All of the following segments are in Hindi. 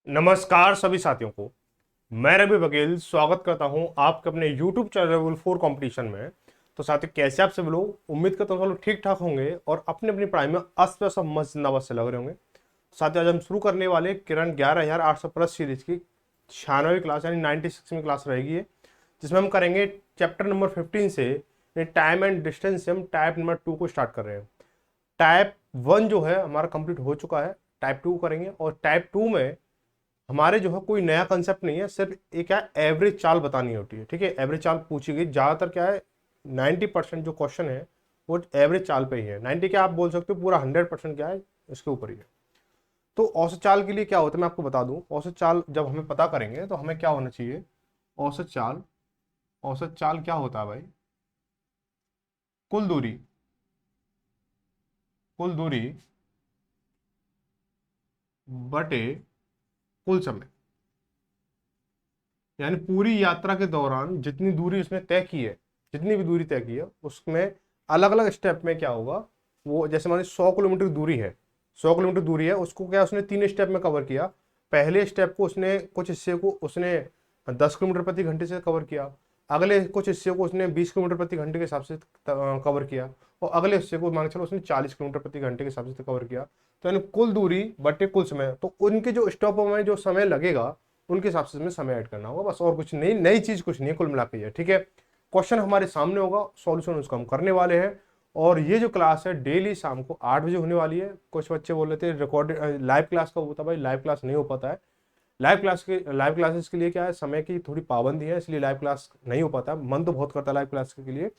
नमस्कार सभी साथियों को। मैं रवि बघेल स्वागत करता हूं आपके अपने YouTube चैनल लेवल 4 कंपटीशन में। तो साथियों, कैसे आप सभी लोग? उम्मीद करता हूं सब लोग ठीक ठाक होंगे और अपनी अपनी पढ़ाई में अस्त व्यस्त मस्त जिंदाबाद से लग रहे होंगे। साथियों, आज हम शुरू करने वाले किरण 11800 प्लस सीरीज की 96वीं क्लास यानी 96वीं क्लास रहेगी ये, जिसमें हम करेंगे चैप्टर नंबर 15 से टाइम एंड डिस्टेंस से हम टाइप नंबर 2 को स्टार्ट कर रहे हैं। टाइप 1 जो है हमारा कंप्लीट हो चुका है, टाइप 2 करेंगे। और टाइप 2 में हमारे जो है कोई नया कंसेप्ट नहीं है, सिर्फ एक क्या एवरेज चाल बतानी होती है। ठीक है, एवरेज चाल पूछी गई ज़्यादातर क्या है, 90% जो क्वेश्चन है वो एवरेज चाल पे ही है। 90 क्या आप बोल सकते हो, पूरा 100% क्या है इसके ऊपर ही है। तो औसत चाल के लिए क्या होता है मैं आपको बता दूं। औसत चाल जब हमें पता करेंगे तो हमें क्या होना चाहिए। औसत चाल, औसत चाल क्या होता है भाई? कुल दूरी, कुल दूरी बटे कुल समय, यानी पूरी यात्रा के दौरान जितनी दूरी उसने तय की है, जितनी भी दूरी तय की है उसमें अलग अलग स्टेप में क्या होगा। वो जैसे मान लीजिए 100 किलोमीटर दूरी है, 100 किलोमीटर दूरी है, उसको क्या उसने 3 स्टेप में कवर किया। पहले स्टेप को उसने कुछ हिस्से को उसने 10 किलोमीटर प्रति घंटे से कवर किया, अगले कुछ हिस्से को उसने 20 किलोमीटर प्रति घंटे के हिसाब से कवर किया, और अगले हिस्से को मान के चलो उसने 40 किलोमीटर प्रति घंटे के हिसाब से कवर किया। तो यानी कुल दूरी बटे कुल समय, तो उनके जो स्टॉपों में जो समय लगेगा उनके हिसाब से हमें समय ऐड करना होगा, बस। और कुछ नई नई चीज कुछ नहीं है, कुल मिला के ये। ठीक है, क्वेश्चन हमारे सामने होगा, सॉल्यूशन उसका हम करने वाले हैं। और ये जो क्लास है डेली शाम को 8 बजे होने वाली है। कुछ बच्चे बोल रहे थे रिकॉर्डेड लाइव क्लास का होता है, भाई लाइव क्लास नहीं हो पाता है। लाइव क्लासेस के लिए क्या है, समय की थोड़ी पाबंदी है, इसलिए लाइव क्लास नहीं हो पाता। मन तो बहुत करता है लाइव क्लास के लिए,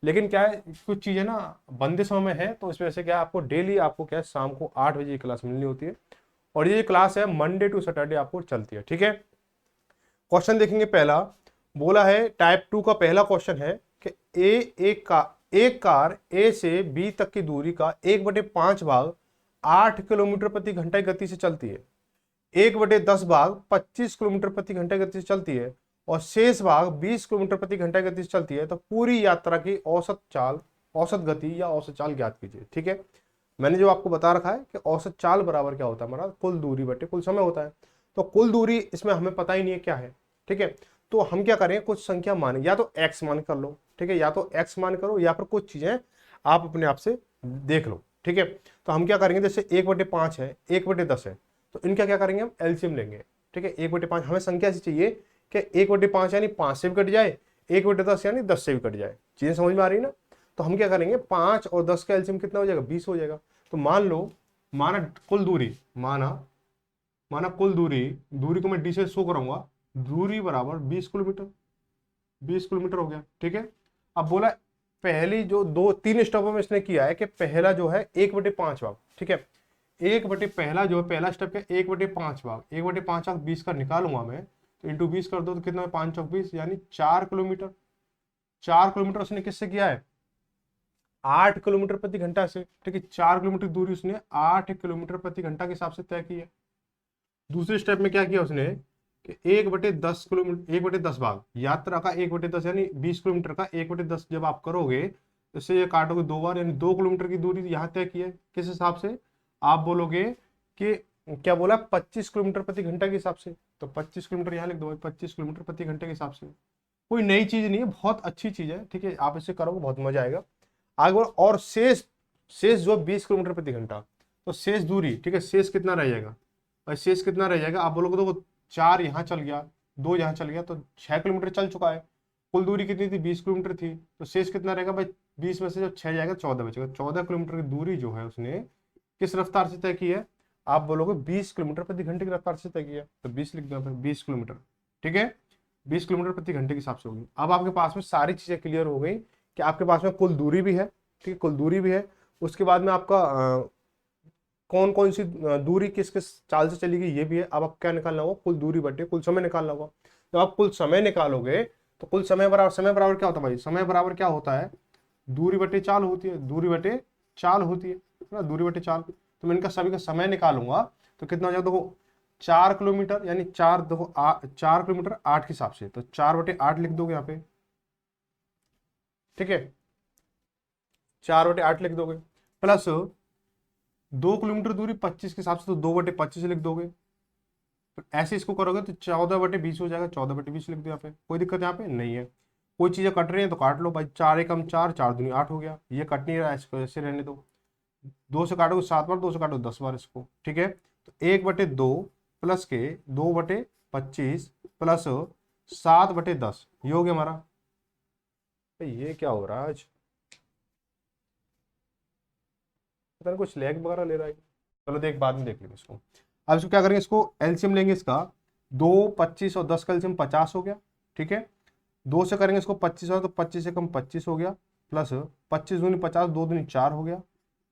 लेकिन क्या है कुछ चीजें ना बंदे समय में है, तो इस वजह से क्या है आपको डेली आपको क्या है शाम को 8 बजे क्लास मिलनी होती है। और ये क्लास है मंडे टू सैटरडे आपको चलती है। ठीक है, क्वेश्चन देखेंगे। पहला बोला है टाइप 2 का पहला क्वेश्चन है कि एक कार ए से बी तक की दूरी का 1/5 भाग 8 किलोमीटर प्रति घंटा की गति से चलती है, 1/10 भाग 25 किलोमीटर प्रति घंटा की गति से चलती है, और शेष भाग 20 किलोमीटर प्रति घंटा की गति से चलती है। तो पूरी यात्रा की औसत चाल, औसत गति या औसत चाल ज्ञात कीजिए। ठीक है, मैंने जो आपको बता रखा है कि औसत चाल बराबर क्या होता है हमारा, कुल दूरी बटे कुल समय होता है। तो कुल दूरी इसमें हमें पता ही नहीं है क्या है। ठीक है, तो हम क्या करें, कुछ संख्या माने, या तो एक्स मान कर लो। ठीक है, या तो एक्स मान करो, या फिर कुछ चीजें आप अपने आप से देख लो। ठीक है, तो हम क्या करेंगे, जैसे 1/5 है, 1/10 है, तो इनका क्या करेंगे हम एलसीएम लेंगे। ठीक है, 1/5 हमें संख्या ऐसी चाहिए कि 1/5 यानी 5 से भी कट जाए, 1/10 यानी 10 से भी कट जाए। चीजें समझ में आ रही है ना? तो हम क्या करेंगे, 5 और 10 का एलसीएम कितना हो जाएगा, 20 हो जाएगा। तो मान लो, माना कुल दूरी, माना माना कुल दूरी, दूरी को मैं डी से शो कराऊंगा, दूरी बराबर 20 किलोमीटर, 20 किलोमीटर हो गया। ठीक है, अब बोला पहली जो दो तीन स्टेपों में इसने किया है कि पहला जो है 1/5 भाग। ठीक है, पहला जो है पहला स्टेप है 1/5 भाग, 1/5 भाग 20 का निकालूंगा मैं, तो इंटू 20 कर दो तो कितना है, 5 चौक 20 यानी 4 किलोमीटर। 4 किलोमीटर उसने किससे किया है, 8 किलोमीटर प्रति घंटा से। ठीक है, 4 किलोमीटर दूरी उसने 8 किलोमीटर प्रति घंटा के हिसाब से तय की है। दूसरे स्टेप में क्या किया उसने कि 1/10 किलोमीटर, 1/10 भाग यात्रा का 1/10 यानी 20 किलोमीटर का 1/10 जब आप करोगे तो इससे ये काटोगे 2 बार, यानी 2 किलोमीटर की दूरी यहाँ तय की है। किस हिसाब से आप बोलोगे कि क्या बोला, 25 किलोमीटर प्रति घंटा के हिसाब से। तो 25 किलोमीटर यहाँ लिख दो, 25 किलोमीटर प्रति घंटे के हिसाब से। कोई नई चीज नहीं है, बहुत अच्छी चीज है। ठीक है, आप इसे करोगे बहुत मजा आएगा। आगे बढ़ो, और शेष, शेष जो 20 किलोमीटर प्रति घंटा, तो शेष दूरी, ठीक है, शेष कितना रह जाएगा भाई, शेष कितना रह जाएगा आप बोलोगे तो वो 4 यहाँ चल गया, 2 यहाँ चल गया, तो 6 किलोमीटर चल चुका है। कुल दूरी कितनी थी, 20 किलोमीटर थी, तो शेष कितना रहेगा भाई, 20 में से जब 6 जाएगा 14 बचेगा। 14 किलोमीटर की दूरी जो है उसने किस रफ्तार से तय की है, आप बोलोगे 20 किलोमीटर प्रति घंटे की रफ्तार से तय किया, तो 20 लिख दो, 20 किलोमीटर। ठीक है, 20 किलोमीटर प्रति घंटे के हिसाब से होगी। अब आपके पास में सारी चीजें क्लियर हो गई कि आपके पास में कुल दूरी भी है। ठीक है, कुल दूरी भी है। उसके बाद में आपका कौन कौन सी दूरी किस किस चाल से चलेगी ये भी है। अब आप क्या निकालना होगा, कुल दूरी बटे कुल समय निकालना होगा। जब आप कुल समय निकालोगे तो कुल समय बराबर, समय बराबर क्या होता है भाई, समय बराबर क्या होता है, दूरी बटे चाल होती है, दूरी बटे चाल होती है ना, दूरी बटे चाल। तो मैं इनका सभी का समय निकालूंगा तो कितना हो जाएगा, देखो 4 किलोमीटर यानी 4 देखो 4 किलोमीटर 8 के हिसाब से, तो 4/8 लिख दोगे यहाँ पे। ठीक है, 4/8 लिख दोगे, प्लस 2 किलोमीटर दूरी 25 के हिसाब से, तो 2/25 लिख दोगे। ऐसे इसको करोगे तो 14/20 हो जाएगा, 14/20 लिख दो यहाँ पे, कोई दिक्कत यहाँ पे नहीं है। कोई चीज़ें कट रही है तो काट लो भाई, 4 एकम 4, 4 दूनी 8 हो गया, ये कट नहीं रहा है, इसको ऐसे रहने दो। 2 से काटोगे 7 बार, 2 से काटो 10 बार इसको, ठीक है। तो 1/2 प्लस के 2/25 प्लस 7/10, ये हो गया हमारा। भाई ये क्या हो रहा है आज, पता नहीं कुछ लैग वगैरह ले रहा है। चलो देख, बाद में देख लेंगे इसको। अब इसको क्या करेंगे, इसको एलसीएम लेंगे इसका, 2, 25 और 10 का एलसीएम 50 हो गया, ठीक है। 2 से करेंगे इसको 25 और, तो 25 से कम 25 हो गया, प्लस 25 दूनी 50, 2 दूनी 4 हो गया,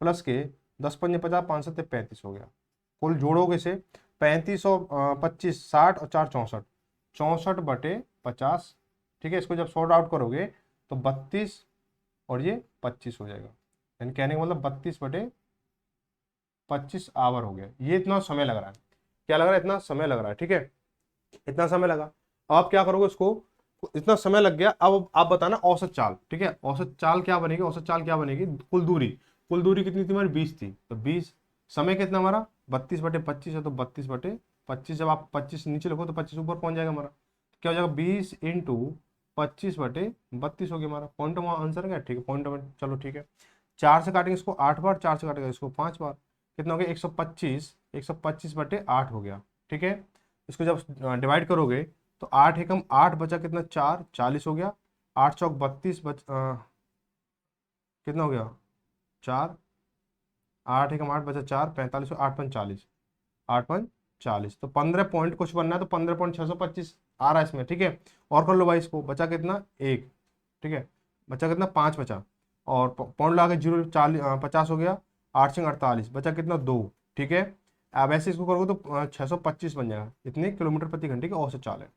प्लस के 10 पंजे 50, 5 सत्ते 35 हो गया। कुल जोड़ोगे से 35 और 25 60 और 4 64, 64/50, ठीक है। इसको जब सॉर्ट आउट करोगे तो 32 और ये 25 हो जाएगा, यानी कहने का मतलब 32/25 आवर हो गया। ये इतना समय लग रहा है, क्या लग रहा है, इतना समय लग रहा है, ठीक है, इतना समय लगा। अब आप क्या करोगे, इसको इतना समय लग गया, अब आप बताना औसत चाल, ठीक है। औसत चाल क्या बनेगी, औसत चाल क्या बनेगी, कुल दूरी, कुल दूरी कितनी थी हमारी, 20 थी, तो 20, समय कितना हमारा 32/25 है, तो 32/25, जब आप 25 नीचे लिखो तो 25 ऊपर पहुंच जाएगा हमारा, क्या हो जाएगा 20 × 25/32 हो गया हमारा। पॉइंट आंसर है, ठीक है, पॉइंट, चलो ठीक है। 4 से काटेंगे इसको 8 बार, 4 से काटेंगे इसको 5 बार, कितना हो गया 125, 125/8 हो गया, ठीक है। इसको जब डिवाइड करोगे तो 8 एकम 8 बचा कितना 4, 40 हो गया, 8 चौक 32 कितना हो गया 4, 8 एकम 8 बचा 4, 45, 8 पंच 40, 8 पंच 40, तो 15 पॉइंट कुछ बनना है, तो 15.625 आ रहा है इसमें, ठीक है। और कर लो भाई, इसको बचा कितना 1, ठीक है, बचा कितना 5 बचा, और पॉइंट लगा के 0 40 50 हो गया, 8 से 48 बचा कितना 2, ठीक है। अब ऐसे इसको करोगे तो 625 बन जाएगा, इतने किलोमीटर प्रति घंटे की औसत चाल है,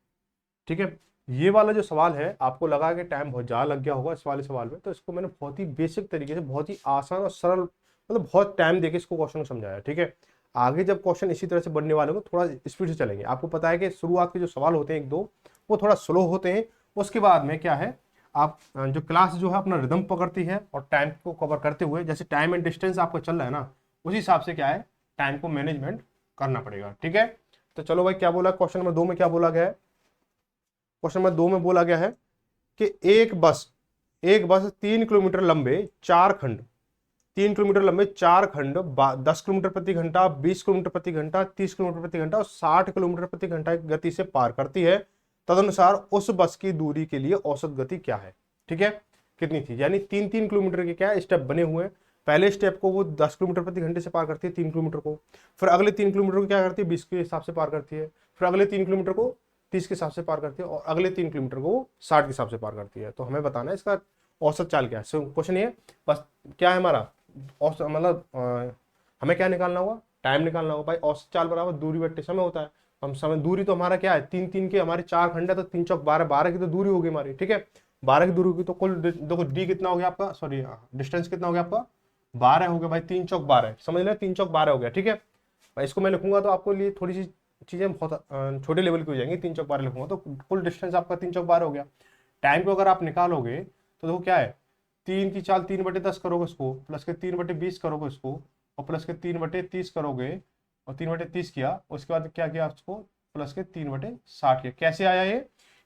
ठीक है। ये वाला जो सवाल है, आपको लगा कि टाइम बहुत ज़्यादा लग गया होगा इस वाले सवाल में, तो इसको मैंने बहुत ही बेसिक तरीके से, बहुत ही आसान और सरल, मतलब बहुत टाइम देके इसको क्वेश्चन को समझाया, ठीक है। आगे जब क्वेश्चन इसी तरह से बनने वाले हो, थोड़ा स्पीड से चलेंगे। आपको पता है कि शुरुआत के जो सवाल होते हैं 1-2, वो थोड़ा स्लो होते हैं, उसके बाद में क्या है, आप जो क्लास जो है अपना रिदम पकड़ती है, और टाइम को कवर करते हुए, जैसे टाइम एंड डिस्टेंस आपका चल रहा है ना, उसी हिसाब से क्या है, टाइम को मैनेजमेंट करना पड़ेगा, ठीक है। तो चलो भाई, क्या बोला क्वेश्चन नंबर 2 में, क्या बोला गया है, क्वेश्चन नंबर 2 में बोला गया है कि एक बस 3 किलोमीटर लंबे 4 खंड, 3 किलोमीटर लंबे 4 खंड 10 किलोमीटर प्रति घंटा, 20 किलोमीटर प्रति घंटा, 30 किलोमीटर प्रति घंटा और 60 किलोमीटर प्रति घंटा की गति से पार करती है। तदनुसार उस बस की दूरी के लिए औसत गति क्या है, ठीक है, कितनी थी। यानी 3-3 किलोमीटर के क्या स्टेप बने हुए हैं। पहले स्टेप को वो 10 किलोमीटर प्रति घंटे से पार करती है 3 किलोमीटर को, फिर अगले 3 किलोमीटर को क्या करती है 20 के हिसाब से पार करती है, फिर अगले 3 किलोमीटर को 30 के हिसाब से पार करती है, और अगले 3 किलोमीटर को वो 60 के हिसाब से पार करती है। तो हमें बताना है इसका औसत चाल क्या है। क्वेश्चन ये बस क्या है हमारा, औसत मतलब हमें क्या निकालना होगा, टाइम निकालना होगा भाई। औसत चाल बराबर दूरी बट्टे समय होता है। हम समय, दूरी तो हमारा क्या है 3-3 के हमारे 4 खंड है, तो 3 चौक 12, 12 की तो दूरी होगी हमारी, ठीक है। 12 की दूरी होगी तो कुल देखो डी कितना हो गया आपका, सॉरी डिस्टेंस कितना हो गया आपका 12 हो गया भाई, 3 चौक 12 समझ लें, 3 चौक 12 हो गया, ठीक है भाई। इसको मैं लिखूंगा तो आपको लिए थोड़ी सी चीजें बहुत छोटे लेवल की हो जाएंगी। 3 चौक 12 लिखूंगा तो कुल डिस्टेंस आपका 3 चौक 12 हो गया। टाइम को अगर आप निकालोगे तो देखो क्या है, 3 की चाल 3/10 करोगे इसको, प्लस के 3/20 करोगे इसको, और प्लस के 3/30 करोगे, और 3/30 किया, उसके बाद क्या किया उसको, प्लस के 3/60 किया। कैसे आया ये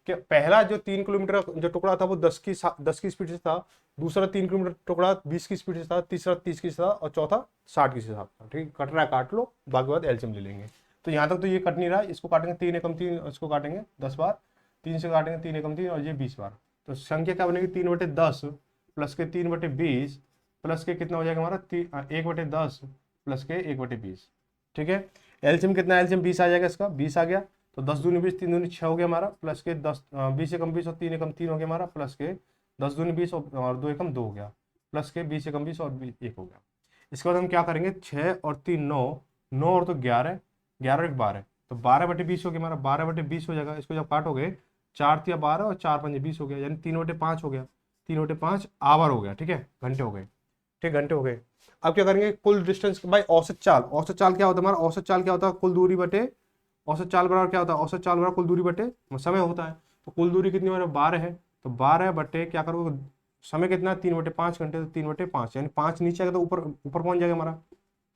कि पहला जो 3 किलोमीटर जो टुकड़ा था वो 10 की स्पीड से था, दूसरा 3 किलोमीटर टुकड़ा 20 की स्पीड से था, तीसरा 30 की से था, और चौथा 60 की से था, ठीक। कट रहा है काट लो, बाकी बात एलसीएम ले लेंगे। तो यहाँ तक तो ये कट नहीं रहा, इसको काटेंगे 3 एकम 3, इसको काटेंगे 10 बार, 3 से काटेंगे 3 एकम 3, और ये 20 बार। तो संख्या क्या बनेगी 3/10 प्लस के 3/20 प्लस के कितना हो जाएगा हमारा 1/10 प्लस के 1/20, ठीक है। एलसीएम कितना, एलसीएम 20 आ जाएगा, इसका 20 आ गया, तो 10 दूनी 20, 3 दूनी 6 हो गया हमारा, प्लस के 20 एकम 20 और 3 एकम 3 हो गया हमारा, प्लस के 10 दूनी 20 और 2 एकम 2 हो गया, प्लस के 20 एकम 20 और 1 हो गया। इसके बाद हम क्या करेंगे, 6 और 3 9, 9 और तो 11, 11 और 1 12, तो 12/20 हो गया हमारा, 12/20 हो जाएगा। इसको जब काटोगे 4 या 12 और 4 5 20 हो गया, यानी 3/5 हो गया, 3/5 आवर हो गया, ठीक है, घंटे हो गए, ठीक, घंटे हो गए। अब क्या करेंगे, कुल डिस्टेंस भाई औसत चाल, औसत चाल क्या होता है हमारा, औसत चाल क्या होता है कुल दूरी बटे, औसत चाल बराबर क्या होता है, औसत चाल बराबर कुल दूरी बटे समय होता है। तो कुल दूरी कितनी हमारे 12 है, तो 12 बटे क्या करोगे, समय कितना 3/5 घंटे, तो 3/5 यानी 5 नीचे आएगा तो ऊपर ऊपर पहुंच जाएगा हमारा,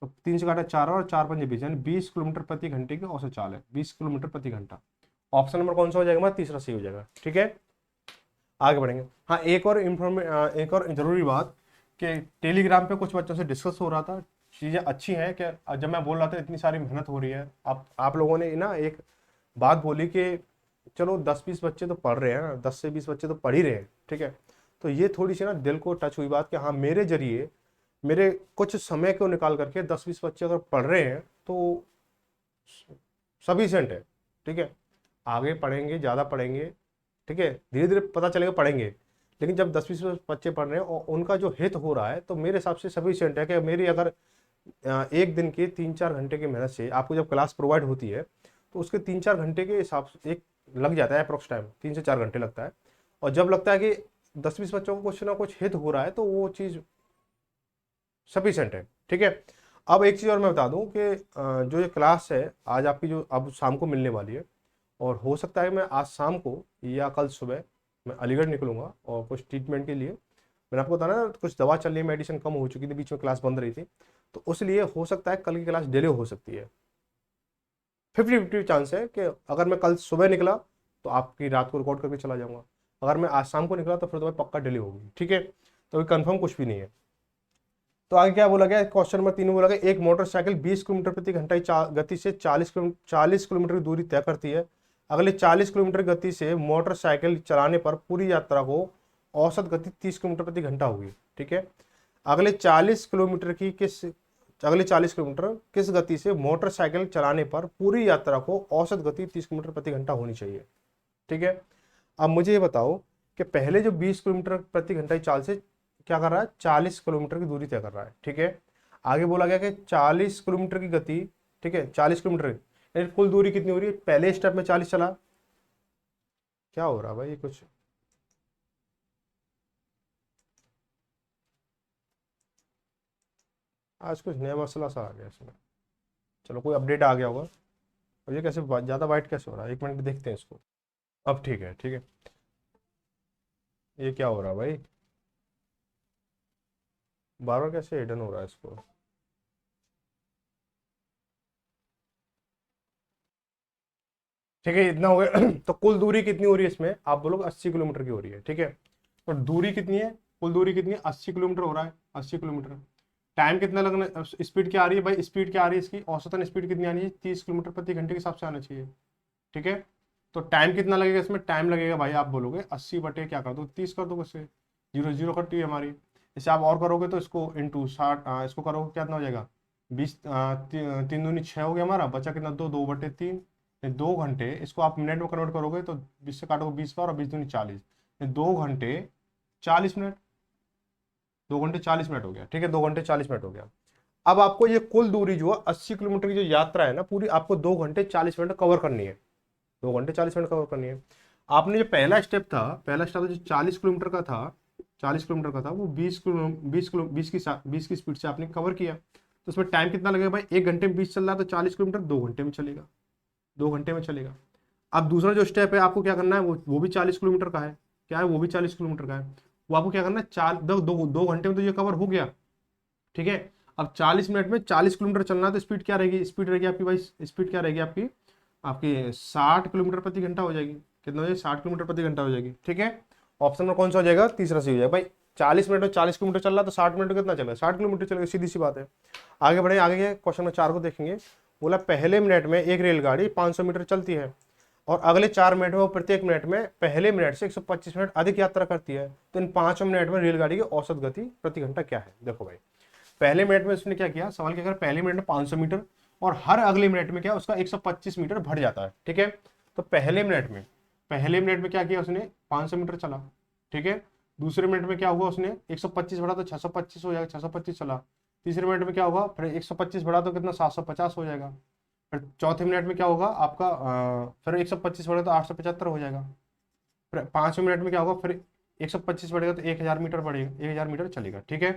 तो 3 से काटा 4 और 4 पंजे 20, यानी 20 किलोमीटर प्रति घंटे की औसत चाल है, 20 किलोमीटर प्रति घंटा। ऑप्शन नंबर कौन सा हो जाएगा हमारा? तीसरा सही हो जाएगा। ठीक है, आगे बढ़ेंगे। हाँ, एक और जरूरी बात कि टेलीग्राम पे कुछ बच्चों से डिस्कस हो रहा था, चीज़ें अच्छी हैं कि जब मैं बोल रहा था इतनी सारी मेहनत हो रही है, आप लोगों ने ना एक बात बोली कि चलो 10-20 बच्चे तो पढ़ रहे हैं ना, 10 से 20 बच्चे तो पढ़ ही रहे हैं। ठीक है, तो ये थोड़ी सी ना दिल को टच हुई बात कि हाँ, मेरे जरिए मेरे कुछ समय को निकाल करके 10-20 बच्चे अगर पढ़ रहे हैं तो सफिशिएंट है। ठीक है, आगे पढ़ेंगे, ज़्यादा पढ़ेंगे, ठीक है, धीरे धीरे पता चलेगा, पढ़ेंगे, लेकिन जब 10-20 बच्चे पढ़ रहे हैं और उनका जो हित हो रहा है तो मेरे हिसाब से सफिशिएंट है कि मेरी अगर एक दिन के 3-4 घंटे की मेहनत से आपको जब क्लास प्रोवाइड होती है तो उसके 3-4 घंटे के हिसाब से एक लग जाता है अप्रोक्स टाइम, 3 से 4 घंटे लगता है। और जब लगता है कि 10-20 बच्चों को कुछ ना कुछ हित हो रहा है तो वो चीज़ सफिशिएंट है। ठीक है, अब एक चीज़ और मैं बता दूं कि जो ये क्लास है आज आपकी जो अब शाम को मिलने वाली है, और हो सकता है मैं आज शाम को या कल सुबह मैं अलीगढ़ निकलूंगा और कुछ ट्रीटमेंट के लिए। मैंने आपको बताया ना कुछ दवा चल रही है, मेडिसिन कम हो चुकी थी, बीच में क्लास बंद रही थी, तो उसलिए हो सकता है कल की क्लास डिले हो सकती है। 50-50 चांस है कि अगर मैं कल सुबह निकला तो आपकी रात को रिकॉर्ड करके चला जाऊंगा, अगर मैं आज शाम को निकला तो फिर तो भाई पक्का डिले होगी। ठीक है, तो कंफर्म कुछ भी नहीं है। तो आगे क्या बोला गया, क्वेश्चन नंबर 3 में बोला गया एक मोटरसाइकिल 20 किलोमीटर प्रति घंटा की गति से 40 किलोमीटर की दूरी तय करती है। अगले 40 किलोमीटर गति से मोटरसाइकिल चलाने पर पूरी यात्रा को औसत गति 30 किलोमीटर प्रति घंटा होगी। ठीक है, अगले 40 किलोमीटर की किस अगले 40 किलोमीटर किस गति से मोटरसाइकिल चलाने पर पूरी यात्रा को औसत गति 30 किलोमीटर प्रति घंटा होनी चाहिए। ठीक है, अब मुझे ये बताओ कि पहले जो 20 किलोमीटर प्रति घंटा की चाल से क्या कर रहा है, 40 किलोमीटर की दूरी तय कर रहा है। ठीक है, आगे बोला गया कि 40 किलोमीटर की गति, ठीक है, 40 किलोमीटर यानी कुल दूरी कितनी हो रही है, पहले स्टेप में 40 चला, क्या हो रहा है भाई कुछ, आज कुछ नया मसला सा आ गया इसमें, चलो कोई अपडेट आ गया होगा। और ये कैसे ज़्यादा वाइट कैसे हो रहा है, एक मिनट देखते हैं इसको। अब ठीक है, ठीक है, ये क्या हो रहा है भाई, बार बार कैसे हिडन हो रहा है इसको। ठीक है, इतना हो गया तो कुल दूरी कितनी हो रही है इसमें, आप बोलोगे 80 किलोमीटर की हो रही है। ठीक है, तो दूरी कितनी है, कुल दूरी कितनी है, 80 किलोमीटर हो रहा है, 80 किलोमीटर। टाइम कितना लगना, स्पीड क्या आ रही है भाई, स्पीड क्या आ रही है इसकी, औसतन स्पीड कितनी आनी है, 30 किलोमीटर प्रति घंटे के हिसाब से आना चाहिए। ठीक है, तो टाइम कितना लगेगा इसमें, टाइम लगेगा भाई, आप बोलोगे 80 बटे क्या कर दो 30 कर दो, इससे 0 0 कटती है हमारी। इसे आप और करोगे तो इसको इंटू 60, इसको करोगे कितना हो जाएगा, 20, 3 दूनी 6 हो गया हमारा, बचा कितना 2 2/3, 2 घंटे। इसको आप मिनट में कन्वर्ट करोगे तो 20 से काटोगे 20 बार और 20 दूनी 40, 2 घंटे 40 मिनट, 2 घंटे 40 मिनट हो गया। ठीक है, 2 घंटे 40 मिनट हो गया। अब आपको ये कुल दूरी जो है 80 किलोमीटर की जो यात्रा है ना पूरी, आपको 2 घंटे 40 मिनट कवर करनी है, 2 घंटे 40 मिनट कवर करनी है। आपने जो पहला स्टेप जो 40 किलोमीटर का था, 40 किलोमीटर का था, वो 20 की स्पीड से आपने कवर किया, तो उसमें टाइम कितना लगेगा भाई, 1 घंटे में 20 चल रहा है तो 40 किलोमीटर 2 घंटे में चलेगा, 2 घंटे में चलेगा। अब दूसरा जो स्टेप है आपको क्या करना है, वो भी 40 किलोमीटर का है, क्या है, वो भी 40 किलोमीटर का है। वो आपको क्या करना है, 2 घंटे में तो ये कवर हो गया। ठीक है, अब 40 मिनट में 40 किलोमीटर चलना है तो स्पीड क्या रहेगी, स्पीड रहेगी आपकी भाई, स्पीड क्या रहेगी आपकी, आपकी 60 किलोमीटर प्रति घंटा हो जाएगी। कितना हो जाएगी, 60 किलोमीटर प्रति घंटा हो जाएगी। ठीक है, ऑप्शन में कौन सा हो जाएगा, तीसरा सही हो जाएगा भाई। 40 मिनट में 40 किलोमीटर चल रहा है तो 60 मिनट में कितना चलेगा, 60 किलोमीटर चलेगा, सीधी सी बात है। आगे बढ़े, आगे के क्वेश्चन में 4 को देखेंगे। बोला पहले मिनट में एक रेलगाड़ी 500 मीटर चलती है और अगले 4 मिनट में वो प्रत्येक मिनट में पहले मिनट से 125 मिनट अधिक यात्रा करती है, तो इन 5 मिनट में रेलगाड़ी की औसत गति प्रति घंटा क्या है। देखो भाई, पहले मिनट में उसने क्या किया, सवाल क्या कर, पहले मिनट में 500 मीटर और हर अगले मिनट में क्या उसका 125 मीटर बढ़ जाता है। ठीक है, तो पहले मिनट में क्या किया उसने, 500 मीटर चला। ठीक है, दूसरे मिनट में क्या होगा, उसने 125 बढ़ा तो 625 हो जाएगा, 625 चला। तीसरे मिनट में क्या होगा, फिर 125 बढ़ा तो कितना 750 हो जाएगा। फिर चौथे मिनट में क्या होगा आपका, फिर 125 बढ़ेगा तो 875 हो जाएगा। फिर 5वें मिनट में क्या होगा, फिर 125 बढ़ेगा तो 1000 मीटर बढ़ेगा, 1000 मीटर चलेगा। ठीक है,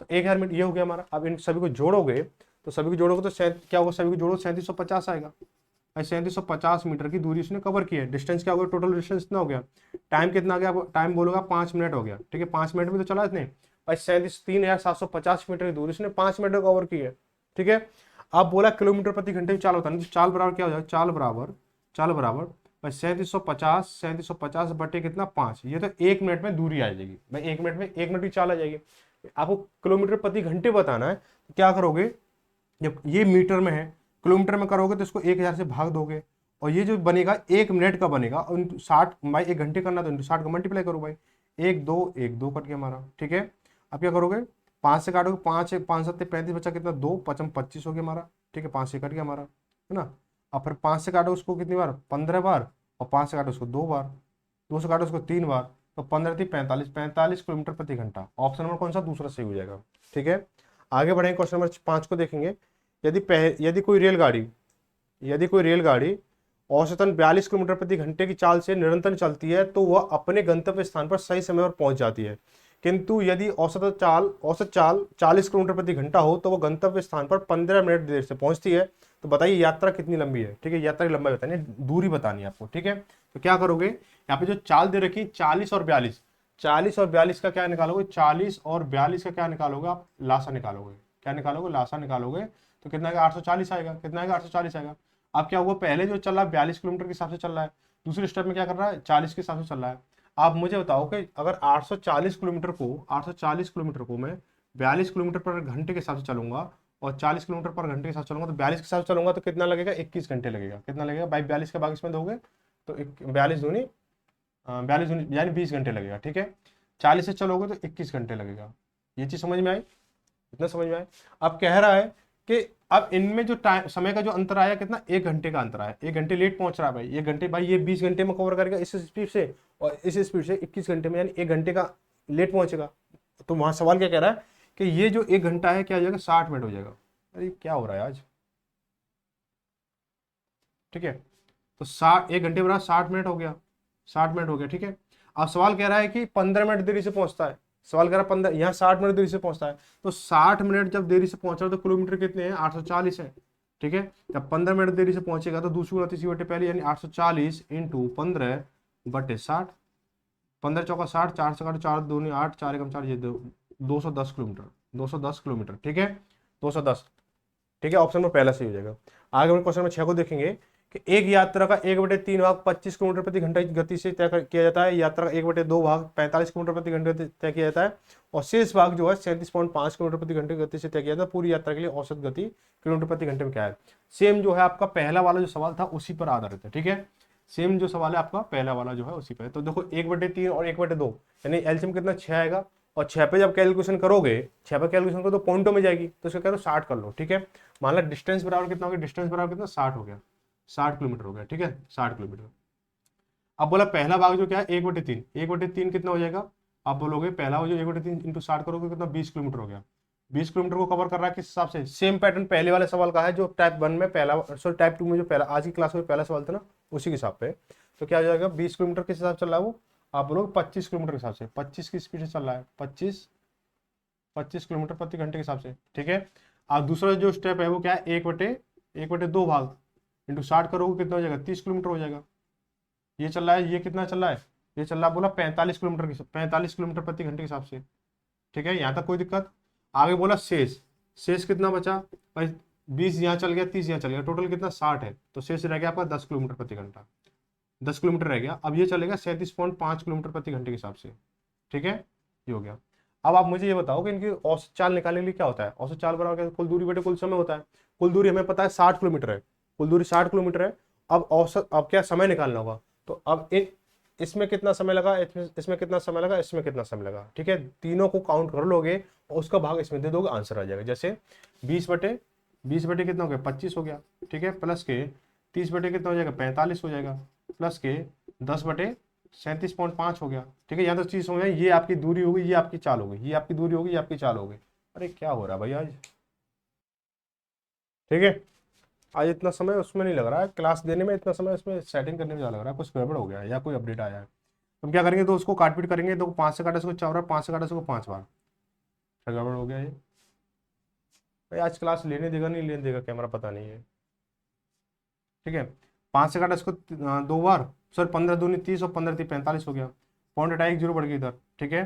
तो 1000 मीटर ये हो गया हमारा। अब इन सभी को जोड़ोगे तो क्या होगा, सभी को जोड़ो 3750 आएगा भाई। 3750 मीटर की दूरी उसने कवर की है। डिस्टेंस क्या हो गया, टोटल डिस्टेंस कितना हो गया, टाइम कितना आ गया, टाइम बोलोगा 5 मिनट हो गया। ठीक है, 5 मिनट में तो चला इसने भाई, 37,3,750 मीटर की दूरी उसने 5 मिनट में कवर की है। ठीक है। अब बोला किलोमीटर प्रति घंटे में चाल होता है, तो चाल बराबर क्या हो जाएगा, चाल बराबर भाई 3750 बटे कितना 5, ये तो 1 मिनट में दूरी आ जाएगी भाई, 1 मिनट में 1 मिनट की चाल आ जाएगी। आपको किलोमीटर प्रति घंटे बताना है, तो क्या करोगे, जब ये मीटर में है, किलोमीटर में करोगे तो इसको 1000 से भाग दोगे, और ये जो बनेगा 1 मिनट का बनेगा, और 60 भाई 1 घंटे करना तो 60 का मल्टीप्लाई करो भाई, 1 2 कट गया हमारा। ठीक है, अब क्या करोगे, 5 से काटोगे, 5 7 35 बचा कितना 2 5 25 हो गया हमारा। ठीक है, 5 से कट गया हमारा, है ना। अब फिर 5 से काटो उसको कितनी बार, 15 बार, और 5 से काटो उसको 2 बार, 2 से काटो उसको 3 बार, तो 15 थी 45 किलोमीटर प्रति घंटा। ऑप्शन नंबर कौन सा, दूसरा सही हो जाएगा। ठीक है, आगे बढ़ेंगे, क्वेश्चन नंबर 5 को देखेंगे। यदि कोई रेलगाड़ी औसतन 42 किलोमीटर प्रति घंटे की चाल से निरंतर चलती है तो वह अपने गंतव्य स्थान पर सही समय पर पहुंच जाती है, किंतु यदि औसत चाल 40 किलोमीटर प्रति घंटा हो तो वह गंतव्य स्थान पर 15 मिनट देर से पहुंचती है। तो बताइए यात्रा कितनी लंबी है। ठीक है, यात्रा की लंबाई बतानी है, दूरी बतानी है आपको। ठीक है, तो क्या करोगे, यहाँ पे जो चाल दे रखी 40 और 42 का क्या निकालोगे, 40 और 42 का क्या निकालोगे आप, लासा निकालोगे। क्या निकालोगे, लासा निकालोगे, तो कितना आएगा 840 आएगा। कितना आएगा, 840 आएगा। अब क्या हुआ, पहले जो चल रहा है 42 किलोमीटर के हिसाब से चल रहा है, दूसरे स्टेप में क्या कर रहा है 40 के हिसाब से चल रहा है। आप मुझे बताओ कि अगर 840 किलोमीटर को मैं 42 किलोमीटर पर घंटे के हिसाब से चलूंगा और 40 किलोमीटर पर घंटे के हिसाब से चलूंगा, तो 42 के हिसाब से चलूंगा तो कितना लगेगा, 21 घंटे लगेगा। कितना लगेगा भाई, 42 का भाग इसमें दोगे तो 42 दूनी यानी 20 घंटे लगेगा। ठीक है, 40 से चलोगे तो 21 घंटे लगेगा। ये चीज समझ में आई, इतना समझ में आया। अब कह रहा है कि अब इनमें जो टाइम समय का जो अंतर आया कितना, 1 घंटे का अंतर आया। 1 घंटे लेट पहुंच रहा है भाई, 1 घंटे भाई ये 20 घंटे में कवर करेगा इस स्पीड से, और इस स्पीड से 21 घंटे में, यानी 1 घंटे का लेट पहुंचेगा। तो वहां सवाल क्या कह रहा है कि ये जो 1 घंटा है क्या हो जाएगा, 60 मिनट हो जाएगा। अरे क्या हो रहा है आज। ठीक है, तो 1 घंटे बराबर 60 मिनट हो गया, 60 मिनट हो गया। ठीक है, अब सवाल कह रहा है कि 15 मिनट देरी से पहुंचता है। सवाल कह रहा है 15, यहाँ 60 मिनट देरी से पहुंचता है, तो 60 मिनट जब देरी से पहुंच रहा है तो किलोमीटर कितने हैं, 840 है। ठीक है, जब 15 मिनट देरी से पहुंचेगा तो दूसरी गुणा तीसरी बटे पहले, यानी 840 इंटू 15 बटे 60, 15 चौका 60, 4 से काटो 4 दूनी 8, 4 एकम 4, ये 210 किलोमीटर, 210 किलोमीटर। ठीक है, 210। ठीक है, ऑप्शन में पहला सही हो जाएगा। आगे हम क्वेश्चन नंबर 6 को देखेंगे कि एक यात्रा का 1/3 भाग 25 किलोमीटर प्रति घंटे की गति से किया जाता है, यात्रा का 1/2 भाग 45 किलोमीटर प्रति घंटे तय किया जाता है, और शेष भाग जो है 37.5 किलोमीटर प्रति घंटे की गति से तय किया जाता है। पूरी यात्रा के लिए औसत गति किलोमीटर प्रति घंटे में क्या है। सेम जो है आपका पहला वाला जो सवाल था उसी पर आधारित है। ठीक है, सेम जो सवाल है आपका पहला वाला जो है उसी पर है। तो देखो 1/3 और 1/2 यानी एलसीएम कितना 6 आएगा, और 6 पे जब कैलकुलेशन करोगे, 6 पे कैलकुलेशन करो तो पॉइंटों में जाएगी, तो इसका कह 60 कर लो। ठीक है, मान लो डिस्टेंस बराबर कितना हो गया, डिस्टेंस बराबर कितना 60 हो गया, 60 किलोमीटर हो गया। ठीक है, 60 किलोमीटर। अब बोला पहला भाग जो क्या है 1/3, 1/3 कितना हो जाएगा, आप बोलोगे पहला हो जो 1/3 इंटू 60 करोगे कितना 20 किलोमीटर हो गया। 20 किलोमीटर को कवर कर रहा है किस हिसाब से, सेम पैटर्न पहले वाले सवाल का है जो टाइप 1 में पहला, सॉरी टाइप 2 में जो पहला आज की क्लास में पहला सवाल था ना, उसी के हिसाब पे। तो क्या हो जाएगा, 20 किलोमीटर के हिसाब से चल रहा है वो, आप बोलोगे 25 किलोमीटर के हिसाब से, 25 की स्पीड से चल रहा है, 25 किलोमीटर प्रति घंटे के हिसाब से। ठीक है, अब दूसरा जो स्टेप है वो क्या है, 1/2 भाग इंटू 60 करोगे कितना हो जाएगा, 30 किलोमीटर हो जाएगा। ये चल रहा है, ये कितना चल रहा है, ये चल रहा है बोला 45 किलोमीटर की, 45 किलोमीटर प्रति घंटे के हिसाब से। ठीक है, यहाँ तक कोई दिक्कत। आगे बोला शेष कितना बचा भाई, 20 यहाँ चल गया, 30 यहाँ चल गया, टोटल कितना 60 है, तो शेष रह गया आपका 10 किलोमीटर प्रति घंटा, 10 किलोमीटर रह गया। अब ये चलेगा 37.5 किलोमीटर प्रति घंटे के हिसाब से। ठीक है, ये हो गया। अब आप मुझे ये बताओ कि इनकी औसत चाल निकालने के लिए क्या होता है, औसत चाल बराबर कुल दूरी बटे कुल समय होता है। कुल दूरी हमें पता है 60 किलोमीटर है, कुल दूरी 60 किलोमीटर है। अब औसत, अब क्या समय निकालना होगा, तो अब इसमें कितना समय लगा, इसमें कितना समय लगा, इसमें कितना समय लगा। ठीक है, तीनों को काउंट कर लोगे और उसका भाग इसमें दे दोगे, आंसर आ जाएगा। जैसे 20/20 कितना हो गया, 25 हो गया। ठीक है, प्लस के 30/, कितना हो जाएगा 45 हो जाएगा, प्लस के 10/37.5 हो गया। ठीक है, यहाँ तो चीज हो गया, ये आपकी दूरी होगी, ये आपकी चाल होगी, ये आपकी दूरी होगी, ये आपकी चाल होगी। अरे क्या हो रहा है भाई आज। ठीक है, आज इतना समय उसमें नहीं लग रहा है, क्लास देने में इतना समय उसमें सेटिंग करने में ज़्यादा लग रहा है, कुछ गड़बड़ हो गया है या कोई अपडेट आया है। हम क्या करेंगे, तो उसको काट पीट करेंगे, तो 5 से काटा उसको 4 बार, 5 से काटा उसको 5 बार, क्या गड़बड़ हो गया ये भाई। आज क्लास लेने देगा नहीं लेने देगा कैमरा पता नहीं है। ठीक है, 5 से काटा इसको 2 बार, सर 15 दूनी 30 और 15 3 45 हो गया, पॉइंट हटाए 1 0 बढ़ गई इधर। ठीक है,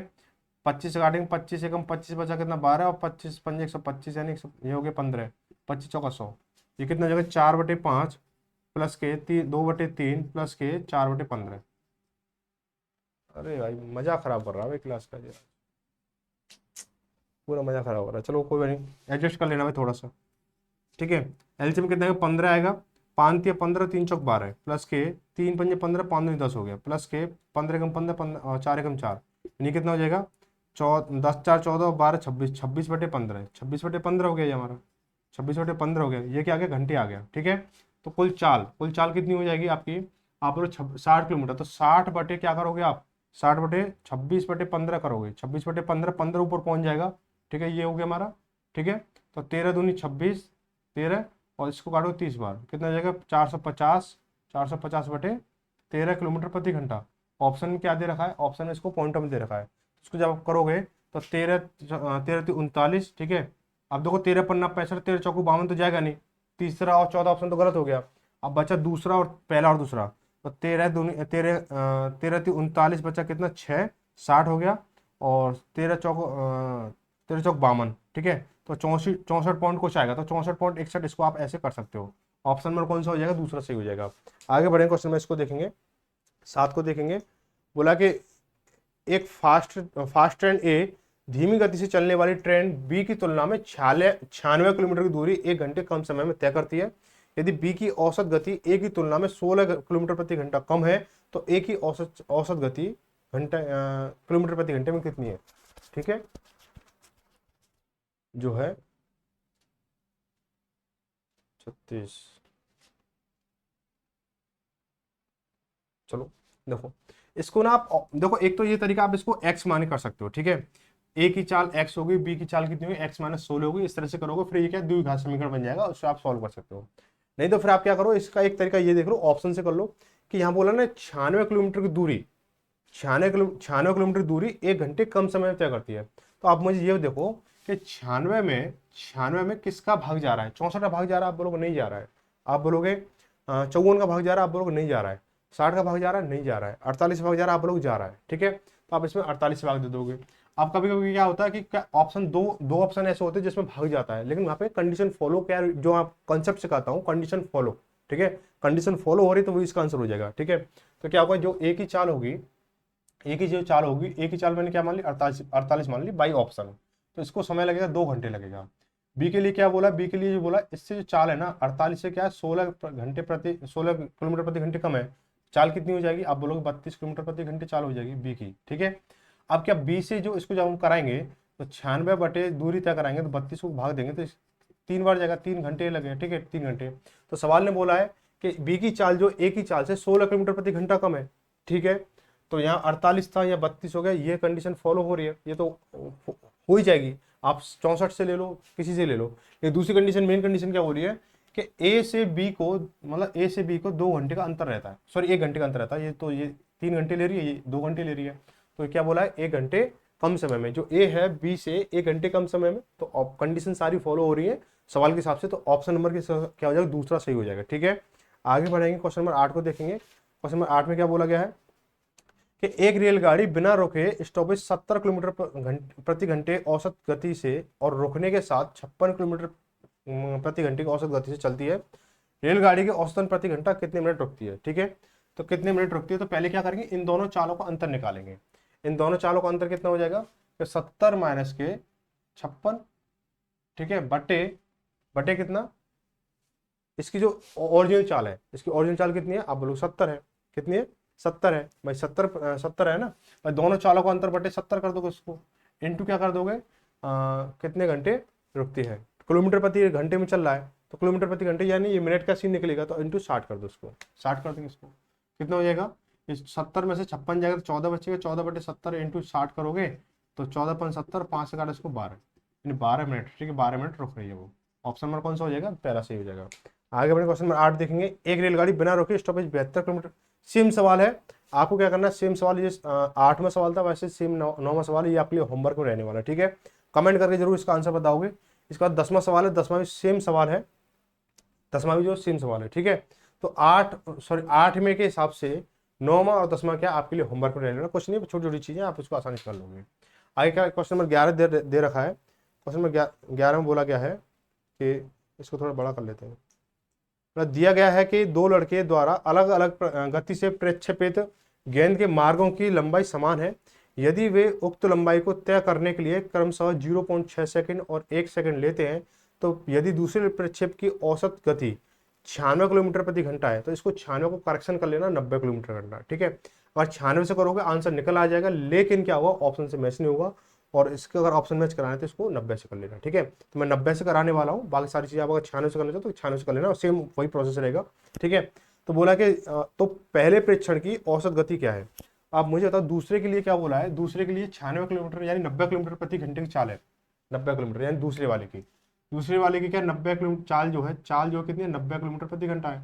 25 से काटेंगे, 25 से कम 25 बचा कितना 12, और 25 5 125 यानी ये हो गया 15, 25 चौका 100, ये कितना हो जाएगा 4/5 प्लस के 2/3 प्लस के 4/15। अरे भाई मजा खराब कर रहा है भाई क्लास का, जी पूरा मजा खराब हो रहा है। चलो कोई बात नहीं, एडजस्ट कर लेना भाई थोड़ा सा, ठीक है। एलसीएम कितना आएगा 15 आएगा, 5×3 = 15, 3×4 = 12 प्लस के 3×5 = 15, 5×2 = 10 हो गया, प्लस के 15×15 4×4 यानी कितना हो जाएगा 10×4 = 14, 12 26, 26/15 है, 26/15 हो गया ये हमारा, 26/15 हो गया, ये क्या आ गया घंटे आ गया, ठीक है। तो कुल चाल कितनी हो जाएगी आपकी, आप लोग 60 किलोमीटर, तो 60 बटे क्या करोगे आप, 60/26/15 करोगे, 26/15, 15 ऊपर पहुंच जाएगा, ठीक है, ये हो गया हमारा, ठीक है। तो 13 दूनी 26, 13 और इसको काटो 30 बार, कितना हो जाएगा 450, 450/13 किलोमीटर प्रति घंटा। ऑप्शन में क्या दे रखा है, ऑप्शन में इसको पॉइंटर में दे रखा है, इसको जब आप करोगे तो 13×3 = 39, ठीक है। अब देखो 13×5 = 65, 13×4 = 52 तो जाएगा नहीं, तीसरा और चौथा ऑप्शन तो गलत हो गया। अब बचा दूसरा और पहला और दूसरा, तो 13×3 = 39 बचा कितना 6, 60 हो गया, और 13×4 = 52, ठीक है। तो 64 पॉइंट कुछ आएगा, तो 64.61 इसको आप ऐसे कर सकते हो। ऑप्शन नंबर कौन सा हो जाएगा, दूसरा सही हो जाएगा। आगे बढ़ेंगे क्वेश्चन में, इसको देखेंगे 7 को देखेंगे। बोला कि एक फास्ट ट्रेन ए धीमी गति से चलने वाली ट्रेन बी की तुलना में 96 किलोमीटर की दूरी 1 घंटे कम समय में तय करती है। यदि बी की औसत गति ए की तुलना में 16 किलोमीटर प्रति घंटा कम है, तो ए की औसत गति किलोमीटर प्रति घंटे में कितनी है, ठीक है, जो है 36। चलो देखो, इसको ना आप देखो, एक तो ये तरीका आप इसको x मान कर सकते हो, ठीक है। ए की चाल x होगी, बी की चाल कितनी होगी x-16 होगी, इस तरह से करोगे, फिर ये क्या द्विघात समीकरण बन जाएगा, उससे आप सॉल्व कर सकते हो। नहीं तो फिर आप क्या करो, इसका एक तरीका ये देख लो, ऑप्शन से कर लो कि यहाँ बोला ना 96 किलोमीटर की दूरी, 96 किलोमीटर दूरी 1 घंटे कम समय में तय करती है। तो आप मुझे ये देखो कि 96 में किसका भाग जा रहा है, 64 का भाग जा रहा है, आप बोलोगे नहीं जा रहा है, आप बोलोगे 54 का भाग जा रहा है, आप बोलोगे नहीं जा रहा है, 60 का भाग जा रहा है, नहीं जा रहा है, 48 का भाग जा रहा है, आप लोग जा रहा है, ठीक है। तो आप इसमें 48 भाग दे दोगे। अब कभी कभी क्या होता है कि ऑप्शन दो ऑप्शन ऐसे होते हैं जिसमें भाग जाता है, लेकिन वहाँ पे कंडीशन फॉलो, क्या जो आप कॉन्सेप्ट सिखाता हूँ, कंडीशन फॉलो, ठीक है, कंडीशन फॉलो हो रही तो वो इसका आंसर हो जाएगा, ठीक है। तो क्या होगा, जो ए की चाल होगी, ए की चाल मैंने क्या मान ली 48 मान ली बाई ऑप्शन, तो इसको समय लगेगा 2 घंटे लगेगा। बी के लिए क्या बोला, बी के लिए जो बोला, इससे जो चाल है ना 48 से क्या है 16 किलोमीटर प्रति घंटे कम है, चाल कितनी हो जाएगी, आप बोलोगे 32 किलोमीटर प्रति घंटे चाल हो जाएगी बी की, ठीक है। अब क्या बी से जो इसको जब हम कराएंगे तो 96 बटे दूरी तय कराएंगे, तो 32 को भाग देंगे तो 3 बार जाएगा, 3 घंटे लगेगा, ठीक है, 3 घंटे। तो सवाल ने बोला है कि बी की चाल जो ए की चाल से 16 किलोमीटर प्रति घंटा कम है, ठीक है। तो यहाँ 48 था, यहाँ 32 हो गया, ये कंडीशन फॉलो हो रही है, ये तो हो ही जाएगी, आप 64 से ले लो, किसी से ले लो। ये दूसरी कंडीशन, मेन कंडीशन क्या हो रही है कि ए से बी को, मतलब ए से बी को 2 घंटे का अंतर रहता है, सॉरी 1 घंटे का अंतर रहता है, ये तो ये 3 घंटे ले रही है, ये 2 घंटे ले रही है, तो क्या बोला है 1 घंटे कम समय में, जो ए है बी से 1 घंटे कम समय में, तो कंडीशन सारी फॉलो हो रही है सवाल के हिसाब से, तो ऑप्शन नंबर की क्या हो जाएगा, दूसरा सही हो जाएगा, ठीक है। आगे बढ़ेंगे, क्वेश्चन नंबर 8 को देखेंगे। क्वेश्चन नंबर 8 में क्या बोला गया है कि एक रेलगाड़ी बिना रुके स्टॉपेज 70 किलोमीटर प्रति घंटे औसत गति से और रुकने के साथ 56 किलोमीटर प्रति घंटे की औसत गति से चलती है। रेलगाड़ी के औसतन प्रति घंटा कितने मिनट रुकती है, ठीक है। तो कितने मिनट रुकती है, तो पहले क्या करेंगे, इन दोनों चालों का अंतर निकालेंगे। इन दोनों चालों का अंतर कितना हो जाएगा, 70 माइनस के 56, ठीक है, बटे बटे कितना, इसकी जो ओरिजिनल चाल है, इसकी ओरिजिनल चाल कितनी है, आप बोलो 70 है, कितनी है 70 है भाई, 70 है ना भाई, दोनों चालों का अंतर बटे 70 कर दोगे, उसको इनटू क्या कर दोगे, कितने घंटे रुकती है, किलोमीटर प्रति घंटे में चल रहा है, तो किलोमीटर प्रति घंटे यानी ये मिनट का सीन निकलेगा, तो इंटू 60 कर दो, उसको 60 कर देंगे, इसको कितना हो जाएगा, इस 70 में से 56 जाएगा तो 14 बचेगा, 14/70 इंटू 60 करोगे तो 14×5 5 से काटा इसको 12, यानी 12 मिनट, ठीक है, 12 मिनट रुक रही है वो। ऑप्शन नंबर कौन सा हो जाएगा, पहला सही हो जाएगा। आगे बढ़े, क्वेश्चन नंबर 8 देखेंगे। एक रेलगाड़ी बिना रोके स्टॉपेज 72 किलोमीटर, सेम सवाल है, आपको क्या करना है, सेम सवाल, ये 8वां सवाल था, वैसे सेम 9वां सवाल है, ये आपके लिए होमवर्क में रहने वाला है, ठीक है। कमेंट करके जरूर इसका आंसर बताओगे। इसके बाद 10वां सवाल है, 10वां भी सेम सवाल है, 10वां भी जो सेम सवाल है, ठीक है। तो 8 में के हिसाब से 9वां और 10वां क्या आपके लिए होमवर्क में रहने वाला, कुछ नहीं, छोटी छोटी चीजें, आप इसको आसानी से कर लोगे। आगे क्या क्वेश्चन नंबर 11 दे रखा है। क्वेश्चन नंबर 11 में बोला गया है कि इसको थोड़ा बड़ा कर लेते हैं। दिया गया है कि दो लड़के द्वारा अलग अलग गति से प्रक्षेपित गेंद के मार्गों की लंबाई समान है। यदि वे उक्त लंबाई को तय करने के लिए क्रमशः 0.6 सेकंड और 1 सेकंड लेते हैं, तो यदि दूसरे प्रक्षेप की औसत गति 96 किलोमीटर प्रति घंटा है, तो इसको 96 को करेक्शन कर लेना 90 किलोमीटर घंटा, ठीक है। अगर 96 से करोगे आंसर निकल आ जाएगा, लेकिन क्या होगा, ऑप्शन से मैच नहीं होगा, और इसके अगर ऑप्शन मैच कराना है तो इसको 90 से कर लेना, ठीक है। तो मैं 90 से कराने वाला हूँ, बाकी सारी चीज़ें आप अगर 96 से करना चाहो तो 96 से कर लेना, और सेम वही प्रोसेस रहेगा, ठीक है। तो बोला कि तो पहले प्रेक्षण की औसत गति क्या है। अब मुझे बताओ दूसरे के लिए क्या बोला है। दूसरे के लिए 96 किलोमीटर यानी 90 किलोमीटर प्रति घंटे की चाल है। 90 किलोमीटर यानी दूसरे वाले की क्या 90 किलोमीटर चाल जो है कितनी है, 90 किलोमीटर प्रति घंटा है,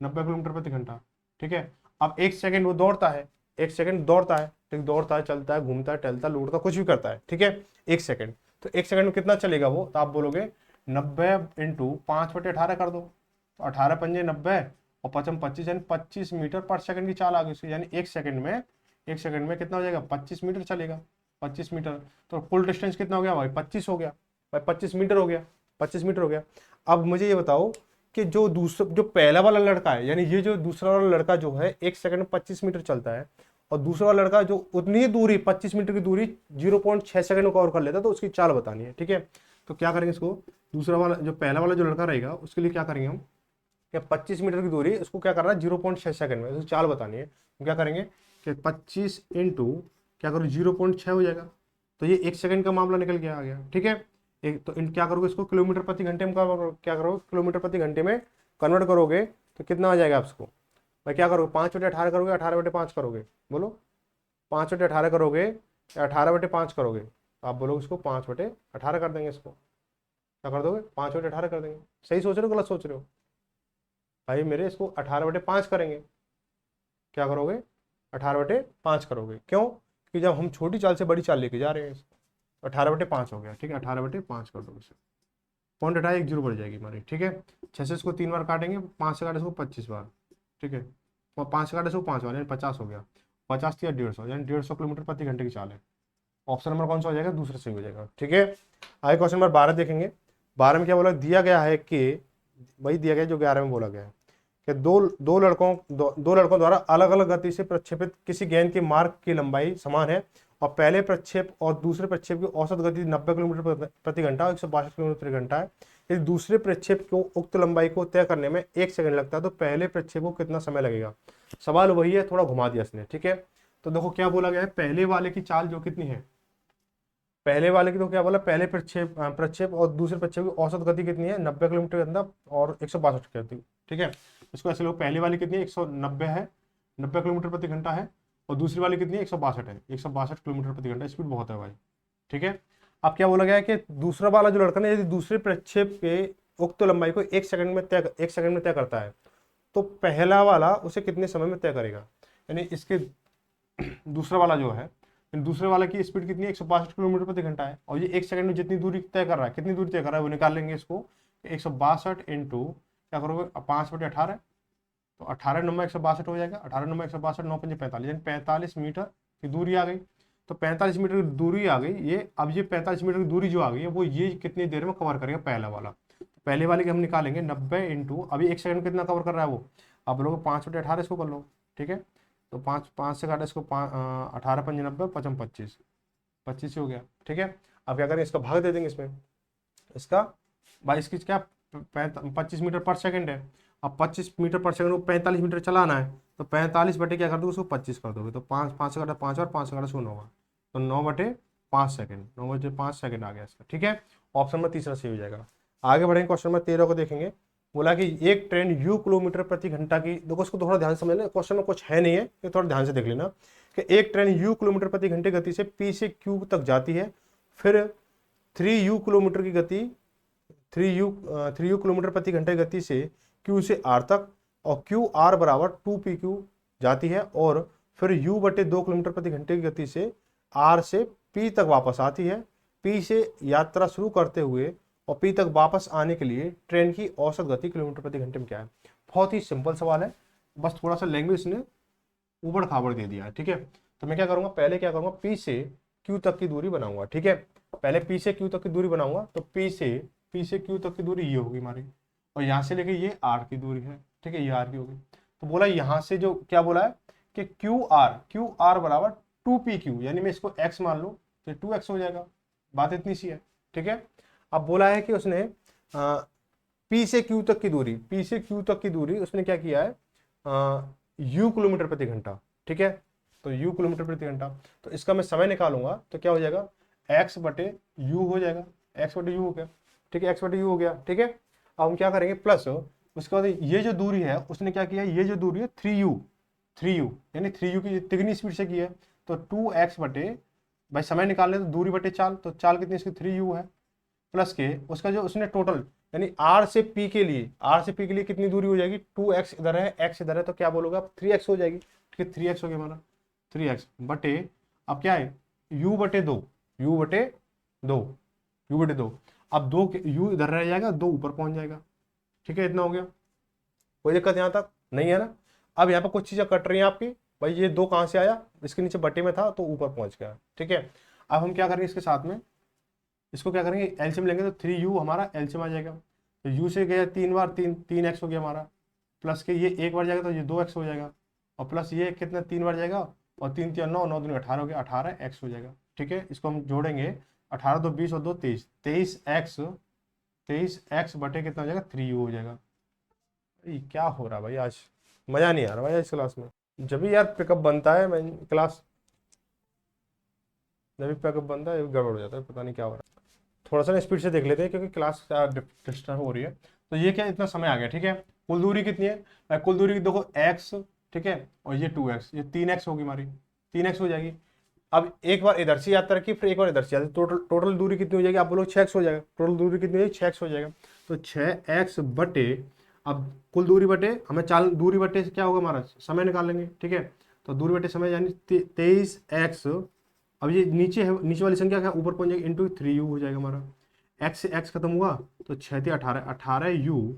90 किलोमीटर प्रति घंटा, ठीक है। अब 1 सेकंड वो दौड़ता है, 1 सेकंड दौड़ता है, ठीक, दौड़ता है, चलता है, घूमता है, टहलता है, लूटता, कुछ भी करता है, ठीक है। 1 सेकंड, तो 1 सेकंड में कितना चलेगा वो, तो आप बोलोगे 90 इंटू 5/18 कर दो, तो 18 पंजे 90 और 5 25 यानी 25 मीटर पर सेकंड की चाल आ गई उसकी, यानी 1 सेकंड में कितना हो जाएगा, 25 मीटर चलेगा, 25 मीटर। तो कुल डिस्टेंस कितना हो गया भाई, 25 हो गया भाई, 25 मीटर हो गया, 25 मीटर हो गया। अब मुझे ये बताओ कि जो पहला वाला लड़का है, यानी ये जो दूसरा वाला लड़का जो है 1 सेकंड में 25 मीटर चलता है, और दूसरा वाला लड़का जो उतनी ही दूरी 25 मीटर की दूरी 0.6 सेकंड में कवर कर लेता है, तो उसकी चाल बतानी है, ठीक है। तो क्या करेंगे इसको, दूसरा वाला जो पहला वाला जो लड़का रहेगा उसके लिए क्या करेंगे हम, क्या 25 मीटर की दूरी उसको क्या करना है 0.6 सेकंड में, उसकी चाल बतानी है। तो क्या करेंगे कि 25 इंटू क्या करो 0.6 हो जाएगा, तो ये 1 सेकंड का मामला निकल गया, आ गया, ठीक है। एक तो क्या करोगे इसको किलोमीटर प्रति घंटे में क्या करोगे, किलोमीटर प्रति घंटे में कन्वर्ट करोगे तो कितना आ जाएगा आपको भाई, क्या करोगे 5/18 करोगे, 18/5 करोगे, बोलो 5/18 करोगे या 18/5 करोगे, तो आप बोलोगे इसको 5/18 कर देंगे, इसको क्या कर दोगे 5/18 कर देंगे। सही सोच रहे हो गलत सोच रहे हो भाई मेरे, इसको 18/5 करेंगे, क्या करोगे 18/5 करोगे, क्यों कि जब हम छोटी चाल से बड़ी चाल लेके जा रहे हैं, 18/5 हो गया, ठीक है, 18/5 कर दो इसे, पॉइंट हटाए 1 0 बढ़ जाएगी हमारी, ठीक है। 6 से इसको 3 बार काटेंगे, 5 से काटे इसको 25 बार, ठीक है, और 5 से काटे इसको 5 बार यानी 50 हो गया, 50 या 150 यानी 150 किलोमीटर प्रति घंटे की चाल है। ऑप्शन नंबर कौन सा हो जाएगा, दूसरा सही हो जाएगा, ठीक है। आगे क्वेश्चन नंबर 12 देखेंगे। 12 में क्या बोला, दिया गया है कि वही दिया गया जो 11 में बोला गया है कि दो लड़कों द्वारा अलग अलग गति से प्रक्षेपित किसी गेंद के मार्ग की लंबाई समान है, और पहले प्रक्षेप और दूसरे प्रक्षेप की औसत गति 90 किलोमीटर प्रति घंटा और 162 किलोमीटर प्रति घंटा है। यदि दूसरे प्रक्षेप को उक्त लंबाई को तय करने में 1 सेकंड लगता है, तो पहले प्रक्षेप को कितना समय लगेगा। सवाल वही है, थोड़ा घुमा दिया इसने, ठीक है। तो देखो क्या बोला गया है, पहले वाले की चाल जो कितनी है, पहले वाले की तो क्या बोला, पहले प्रक्षेप और दूसरे प्रक्षेप की औसत गति कितनी है 90 किलोमीटर घंटा और 162 गति, ठीक है। इसको ऐसे लोग, पहले वाली कितनी है 190 है, 90 किलोमीटर प्रति घंटा है, और दूसरी वाली कितनी है 162 है, 162 किलोमीटर प्रति घंटा, स्पीड बहुत है भाई, ठीक है। अब क्या बोला गया है कि दूसरा वाला जो लड़का ना यदि दूसरे प्रक्षेप के उक्त लंबाई को 1 सेकंड में तय करता है, तो पहला वाला उसे कितने समय में तय करेगा, यानी इसके दूसरा वाला जो है, दूसरे वाला की स्पीड कितनी है 162 किलोमीटर प्रति घंटा है, और ये 1 सेकंड में जितनी दूरी तय कर रहा है, कितनी दूरी तय कर रहा है वो निकाल लेंगे इसको, 162 इंटू क्या करोगे 5/18, तो 18 नंबर 162 हो जाएगा, 18 नंबर 162 9 पंजे 45 यानी 45 मीटर की दूरी आ गई। तो 45 मीटर की दूरी आ गई, ये अब ये 45 मीटर की दूरी जो आ गई है वो ये कितनी देर में कवर करेगा पहला वाला। तो पहले वाले के हम निकालेंगे 90 इंटू अभी 1 सेकंड में कितना कवर कर रहा है वो, आप लोग 5/18 इसको कर लो, ठीक है। तो 5 से काटा इसको 18 पंजे 90 55 25 25 हो गया, ठीक है। अब क्या करें, इसका भाग दे देंगे इसमें, इसका भाई इसकी क्या 25 मीटर पर सेकंड है, अब 25 मीटर पर सेकंड को 45 मीटर चलाना है, तो 45 बटे क्या कर दोगे उसको 25 कर दोगे, तो 5 से काटा 5 और 5 से काटा 9 होगा, तो 9/5 सेकंड, 9/5 सेकंड आ गया इसका, ठीक है। ऑप्शन नंबर तीसरा सही हो जाएगा। आगे बढ़ेंगे, क्वेश्चन नंबर 13 को देखेंगे। बोला कि एक ट्रेन यू किलोमीटर प्रति घंटा की, देखो इसको थोड़ा ध्यान से समझ लेना, क्वेश्चन में कुछ है नहीं है, ये थोड़ा ध्यान से देख लेना कि एक ट्रेन यू किलोमीटर प्रति घंटे गति से पी से क्यू तक जाती है, फिर 3u किलोमीटर की गति 3u किलोमीटर प्रति घंटे गति से क्यू से आर तक, और क्यू आर बराबर 2pq जाती है, और फिर u बटे 2 किलोमीटर प्रति घंटे की गति से आर से पी तक वापस आती है। पी से यात्रा शुरू करते हुए और पी तक वापस आने के लिए ट्रेन की औसत गति किलोमीटर प्रति घंटे में क्या है। बहुत ही सिंपल सवाल है, बस थोड़ा सा लैंग्वेज ने ऊबड़ खाबड़ दे दिया है, ठीक है। तो मैं क्या करूंगा, पहले क्या करूंगा पी से क्यू तक की दूरी बनाऊंगा, ठीक है। पहले पी से क्यू तक की दूरी बनाऊंगा, तो पी से P से Q तक की दूरी ये होगी हमारी, और यहाँ से लेके ये R की दूरी है, ठीक है, ये R की होगी। तो बोला यहाँ से जो क्या बोला है कि QR बराबर 2PQ, यानी मैं इसको x मान लूँ तो 2x हो जाएगा। बात इतनी सी है, ठीक है। अब बोला है कि उसने P से Q तक की दूरी, P से Q तक की दूरी उसने क्या किया है, U किलोमीटर प्रति घंटा, ठीक है। तो U किलोमीटर प्रति घंटा, तो इसका मैं समय निकालूंगा तो क्या हो जाएगा, x बटे U हो जाएगा, x बटे U हो गया, ठीक है, x बटे U हो गया, ठीक है। अब हम क्या करेंगे, प्लस उसके बाद ये जो दूरी है उसने क्या किया, ये जो दूरी है 3U यानी 3U की तिगनी स्पीड से की है, तो 2x बटे, भाई समय निकालने तो दूरी बटे चाल, तो चाल कितनी इसकी 3U है, प्लस के उसका जो उसने टोटल यानी R से P के लिए कितनी दूरी हो जाएगी, 2x इधर है, x इधर है, तो क्या बोलोगे आप 3x हो जाएगी, ठीक है, 3x हो गया हमारा, 3x बटे, अब क्या है u बटे दो, u बटे दो, अब दो u इधर रह जाएगा, दो ऊपर पहुंच जाएगा, ठीक है, इतना हो गया, कोई दिक्कत यहाँ तक नहीं है ना। अब यहाँ पर कुछ चीजें कट रही हैं आपकी, भाई ये दो कहाँ से आया, इसके नीचे बटे में था तो ऊपर पहुंच गया, ठीक है। अब हम क्या करेंगे इसके साथ में, इसको क्या करेंगे एलसीएम लेंगे, तो 3U हमारा एलसीएम आ जाएगा, तो u से गया 3 बार 3x हो गया हमारा, प्लस के ये एक बार जाएगा तो ये 2x हो जाएगा, और प्लस ये कितना 3 बार जाएगा, और 3 3 9 9 दूनी 18 हो गया, 18x हो जाएगा, ठीक है। इसको हम जोड़ेंगे, 18 2 20 और 2 23, 23x बटे कितना हो जाएगा 3U हो जाएगा। क्या हो रहा है भाई, आज मजा नहीं आ रहा भाई इस क्लास में, जब भी यार पिकअप बनता है मैं क्लास, जब भी पिकअप बनता है गड़बड़ हो जाता है, पता नहीं क्या हो रहा है। थोड़ा सा स्पीड से देख लेते हैं क्योंकि क्लास डिस्टर्ब हो रही है। तो ये क्या इतना समय आ गया, ठीक है। कुल दूरी कितनी है, कुल दूरी देखो x, ठीक है, और ये 2x, ये 3x होगी हमारी, 3x हो जाएगी। अब एक बार इधर से यात्रा की, फिर एक बार इधर से, टोटल दूरी कितनी हो जाएगी, आप बोलो 6x हो जाएगा, टोटल दूरी कितनी हो जाएगी 6x हो जाएगा, तो 6x बटे, अब कुल दूरी बटे हमें चाल दूरी बटे क्या होगा हमारा समय निकाल लेंगे, ठीक है। तो दूरी बटे समय यानी 23x, अब ये नीचे है, नीचे वाली संख्या क्या ऊपर पहुंच जाएगी, इंटू 3U हो जाएगा हमारा, x से x खत्म हुआ तो 6 18U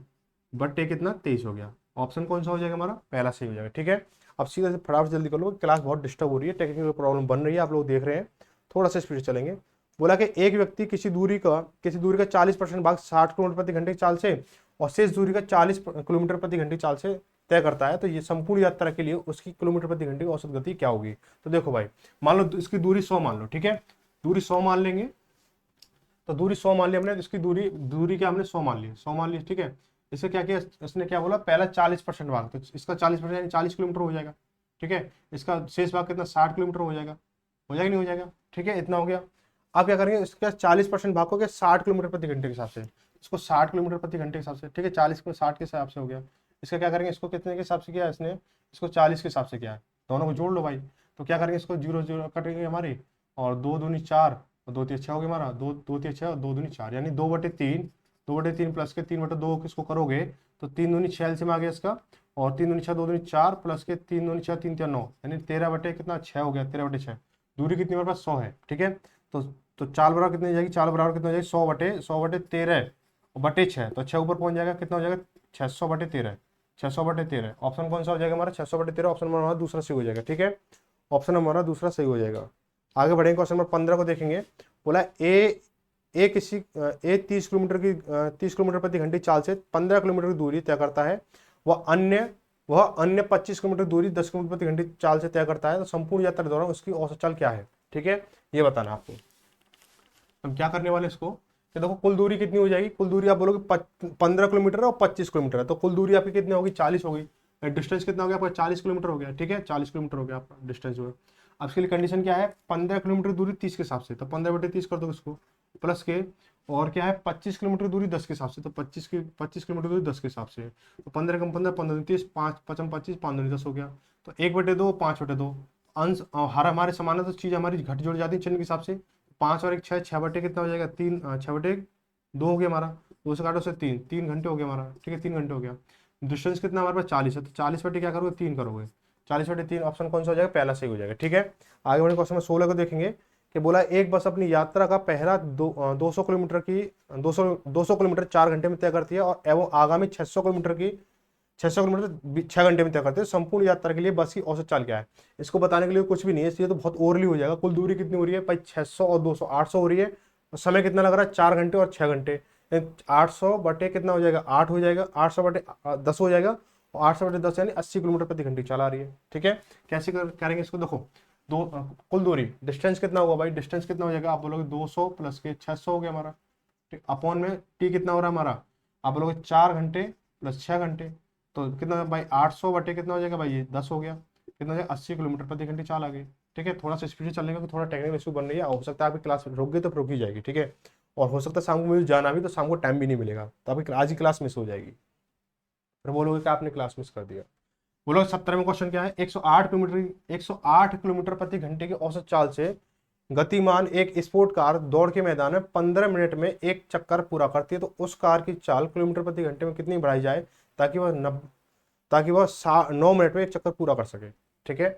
बटे कितना 23 हो गया। ऑप्शन कौन सा हो जाएगा हमारा, पहला सही हो जाएगा, ठीक है। अब सीधा से फटाफट जल्दी कर लो, क्लास बहुत डिस्टर्ब हो रही है, टेक्निकल प्रॉब्लम बन रही है, आप लोग देख रहे हैं, थोड़ा सा स्पीड चलेंगे। बोला कि एक व्यक्ति किसी दूरी का 40% भाग 60 किलोमीटर प्रति घंटे की चाल से और शेष दूरी का 40 किलोमीटर प्रति घंटे की चाल से तय करता है, तो ये संपूर्ण यात्रा के लिए उसकी किलोमीटर प्रति घंटे की औसत गति क्या होगी। तो देखो भाई, मान लो इसकी दूरी 100 मान लो, ठीक है, दूरी 100 मान लेंगे, तो दूरी 100 मान ली हमने, इसकी दूरी क्या हमने 100 मान ली, ठीक है। इसे क्या किया, इसने क्या बोला, पहला 40% भाग, तो इसका 40% यानी 40 किलोमीटर हो जाएगा, ठीक है। इसका शेष भाग कितना 60 किलोमीटर हो जाएगा, नहीं हो जाएगा, ठीक है, इतना हो गया। आप क्या करेंगे, इसका 40% भाग हो गया 60 किलोमीटर प्रति घंटे के हिसाब से, इसको 60 किलोमीटर प्रति घंटे के हिसाब से, ठीक है, 40 को 60 के हिसाब से हो गया। इसका क्या करेंगे, इसको कितने के हिसाब से किया है इसने, इसको 40 के हिसाब से किया है, दोनों को जोड़ लो भाई। तो क्या करेंगे, इसको 0 0 कटेंगे हमारी, और 2 दूनी 4 और 2 3 6 हो गया हमारा, 2 2 3 6 और 2 दूनी 4, यानी 2/3 प्लस के 3/2 किसको करोगे, तो 3 दूनी 6 से आ गया इसका, और 3 दूनी 6 2 दूनी 4 प्लस के 3 दूनी 6 3 3 9, यानी 13 बटे कितना 6 हो गया, 13/6। दूरी कितनी हमारे पास 100 है, ठीक है। तो चाल बराबर कितनी हो जाएगी, चाल बराबर कितना हो जाएगी 100/13 बटे 6, तो 6 ऊपर पहुंच जाएगा, कितना हो जाएगा 600/13, 600/13। ऑप्शन कौन सा हो जाएगा हमारा 600/13, ऑप्शन नंबर हमारा दूसरा सही हो जाएगा, ठीक है, ऑप्शन नंबर हमारा दूसरा सही हो जाएगा। आगे बढ़ेंगे, क्वेश्चन नंबर 15 को देखेंगे। बोला ए 30 किलोमीटर प्रति घंटे चाल से 15 किलोमीटर की दूरी तय करता है, वह अन्य 25 किलोमीटर दूरी 10 किलोमीटर प्रति घंटे चाल से तय करता है, तो संपूर्ण यात्रा के दौरान उसकी औसत चाल क्या है, ठीक है, ये बताना आपको। हम क्या करने वाले इसको, कि देखो कुल दूरी कितनी हो जाएगी, कुल दूरी आप बोलोगे 15 किलोमीटर है और 25 किलोमीटर है, तो कुल दूरी आपकी कितनी होगी 40 होगी, डिस्टेंस कितना हो गया आपका 40 किलोमीटर हो गया, ठीक है, 40 किलोमीटर हो गया आपका डिस्टेंस जो है। अब इसके लिए कंडीशन क्या है, 15 किलोमीटर दूरी 30 के हिसाब से, तो 15/30 कर दो इसको, प्लस के, और क्या है 25 किलोमीटर दूरी 10 के हिसाब से, तो 25 किलोमीटर दूरी 10 के हिसाब से, तो 15 कम 15 15 30 5 5 25 5 दूनी 10 हो गया, तो 1/2 5/2 अंश हर हमारे समान है, तो चीज़ हमारी घट जोड़ जाती है चिन्ह के हिसाब से, 5 और 1 6, 6 बटे कितना हो जाएगा 3, 6/2 हो गया हमारा, 2 से काटो से 3 घंटे हो गया हमारा, ठीक है, 3 घंटे हो गया। डिस्टेंस कितना हमारे पास 40 है, तो 40 बटे क्या करोगे 3 करोगे, 40/3, ऑप्शन कौन सा हो जाएगा, पहला सही हो जाएगा, ठीक है। आगे बढ़े क्वेश्चन में 16 को देखेंगे, कि बोला एक बस अपनी यात्रा का पहला 200 किलोमीटर 4 घंटे में तय करती है, और एवं आगामी 600 किलोमीटर 6 घंटे में तय करते हैं, संपूर्ण यात्रा के लिए बस की औसत चाल क्या है। इसको बताने के लिए कुछ भी नहीं है, इसलिए तो बहुत ओवरली हो जाएगा। कुल दूरी कितनी हो रही है भाई 600 और 200 800 हो रही है, और समय कितना लग रहा है 4 घंटे और 6 घंटे, 800 बटे कितना हो जाएगा, 8 हो जाएगा, 800 बटे 10 हो जाएगा, और 800 बटे 10 यानी 80 किलोमीटर प्रति घंटे चला रही है। ठीक है, कैसे करेंगे इसको, देखो दो कुल दूरी डिस्टेंस कितना होगा भाई, डिस्टेंस कितना हो जाएगा, आप बोलोगे 200 प्लस के 600 हो गया हमारा, अपॉन में टी कितना हो रहा है हमारा, आप बोलोगे 4 घंटे प्लस 6 घंटे, तो कितना भाई 800 बटे कितना हो जाएगा भाई, ये 10 हो गया, कितना हो जाएगा 80 किलोमीटर प्रति घंटे चाल आ गई। ठीक है, थोड़ा सा स्पीड से चलने का थोड़ा टेक्निकल इशू बन रही है, हो सकता है आपकी क्लास रुक गई तो रुक ही जाएगी। ठीक है, और हो सकता है शाम को मुझे जाना भी, तो शाम को टाइम भी नहीं मिलेगा, तो आपकी आज ही क्लास मिस हो जाएगी, फिर बोलोगे कि आपने क्लास मिस कर दिया। बोलो 17वां क्वेश्चन क्या है, 108 किलोमीटर प्रति घंटे की औसत चाल से गतिमान एक स्पोर्ट कार दौड़ के मैदान में 15 मिनट में एक चक्कर पूरा करती है, तो उस कार की चाल किलोमीटर प्रति घंटे में कितनी बढ़ाई जाए ताकि वह 9 मिनट में एक चक्कर पूरा कर सके। ठीक है,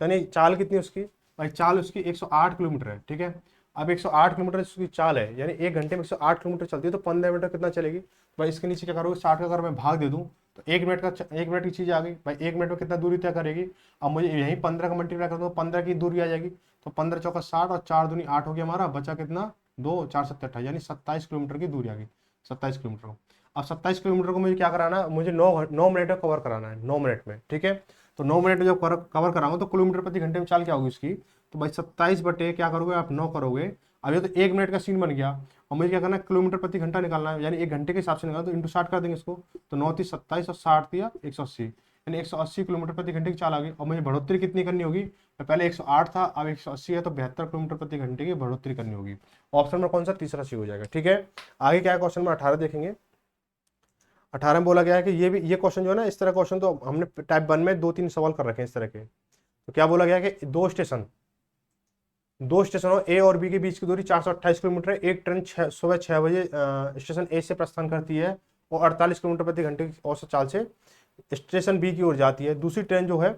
तो यानी चाल कितनी उसकी भाई, चाल उसकी 108 किलोमीटर है। ठीक है, अब 108 किलोमीटर उसकी चाल है, यानी एक घंटे में 108 किलोमीटर चलती है, तो 15 मिनट में कितना चलेगी भाई, इसके नीचे क्या करोगे, 60 का अगर मैं भाग दे दूं तो 1 मिनट की चीज आ गई भाई, 1 मिनट में कितना दूरी तय करेगी, अब मुझे यही 15 का मल्टीप्लाई कर दो, 15 की दूरी आ जाएगी, तो 15 चौका 60 और 4 दूनी 8 हो गया हमारा, बचा कितना 2, 4 7 28, यानी 27 किलोमीटर की दूरी आ गई, 27 किलोमीटर को। अब 27 किलोमीटर को मुझे क्या कराना है, मुझे 9 मिनट में कवर कराना है, 9 मिनट में। ठीक है, तो 9 मिनट में जब कवर कराऊंगा तो किलोमीटर प्रति घंटे में चाल क्या होगी उसकी, तो भाई 27 बटे क्या करोगे आप, 9 करोगे। अब ये तो 1 मिनट का सीन बन गया, और मुझे क्या करना है, किलोमीटर प्रति घंटा निकालना है, यानी 1 घंटे के हिसाब से निकालना, तो इंटू 60 कर देंगे इसको, तो 9 30 27 और 60 दिया 180, यानी 180 किलोमीटर प्रति घंटे की चाल आ गई। और मुझे बढ़ोतरी कितनी करनी होगी, पहले 108 था, अब 180 है, तो 72 किलोमीटर प्रति घंटे की बढ़ोतरी करनी होगी। ऑप्शन में कौन सा, तीसरा सी हो जाएगा। ठीक है, आगे क्या है, क्वेश्चन में 18 देखेंगे। 18 में बोला गया है कि ये क्वेश्चन जो है ना, इस तरह क्वेश्चन तो हमने टाइप 1 में 2-3 सवाल कर रखे हैं इस तरह के। तो क्या बोला गया है कि दो स्टेशनों ए और बी के बीच की दूरी 428 किलोमीटर है। एक ट्रेन सुबह 6 बजे स्टेशन ए से प्रस्थान करती है और 48 किलोमीटर प्रति घंटे की औसत चाल से स्टेशन बी की ओर जाती है। दूसरी ट्रेन जो है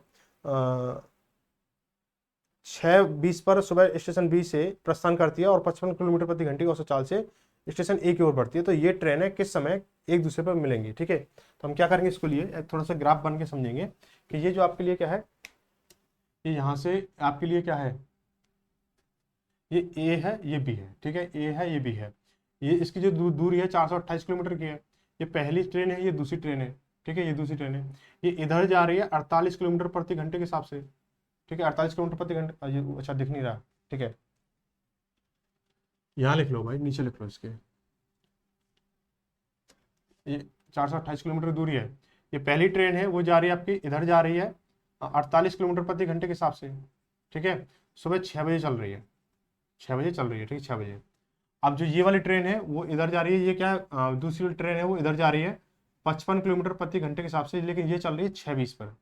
6:20 पर सुबह स्टेशन बी से प्रस्थान करती है और 55 किलोमीटर प्रति घंटे की औसत चाल से स्टेशन ए की ओर बढ़ती है। तो ये ट्रेनें किस समय एक दूसरे पर मिलेंगी। ठीक है, तो हम क्या करेंगे, इसके लिए थोड़ा सा ग्राफ बन के समझेंगे कि ये जो आपके लिए क्या है, ये यहाँ से आपके लिए क्या है, ये ए है, ये बी है। ठीक है, ए है, ये बी है, ये इसकी जो दूरी है 428 किलोमीटर की है। ये पहली ट्रेन है, ये दूसरी ट्रेन है। ठीक है, ये दूसरी ट्रेन है, ये इधर जा रही है 48 किलोमीटर प्रति घंटे के हिसाब से। ठीक है, 48 किलोमीटर प्रति घंटे, अच्छा दिख नहीं रहा। ठीक है, यहाँ लिख लो भाई, नीचे लिख लो इसके, ये 428 किलोमीटर दूरी है। ये पहली ट्रेन है, वो जा रही है आपकी, इधर जा रही है 48 किलोमीटर प्रति घंटे के हिसाब से। ठीक है, सुबह 6 बजे चल रही है, 6 बजे चल रही है। ठीक है, 6 बजे। अब जो ये वाली ट्रेन है वो इधर जा रही है, ये क्या है, दूसरी वाली ट्रेन है वो इधर जा रही है 55 किलोमीटर प्रति घंटे के हिसाब से, लेकिन ये चल रही है 6:20 पर।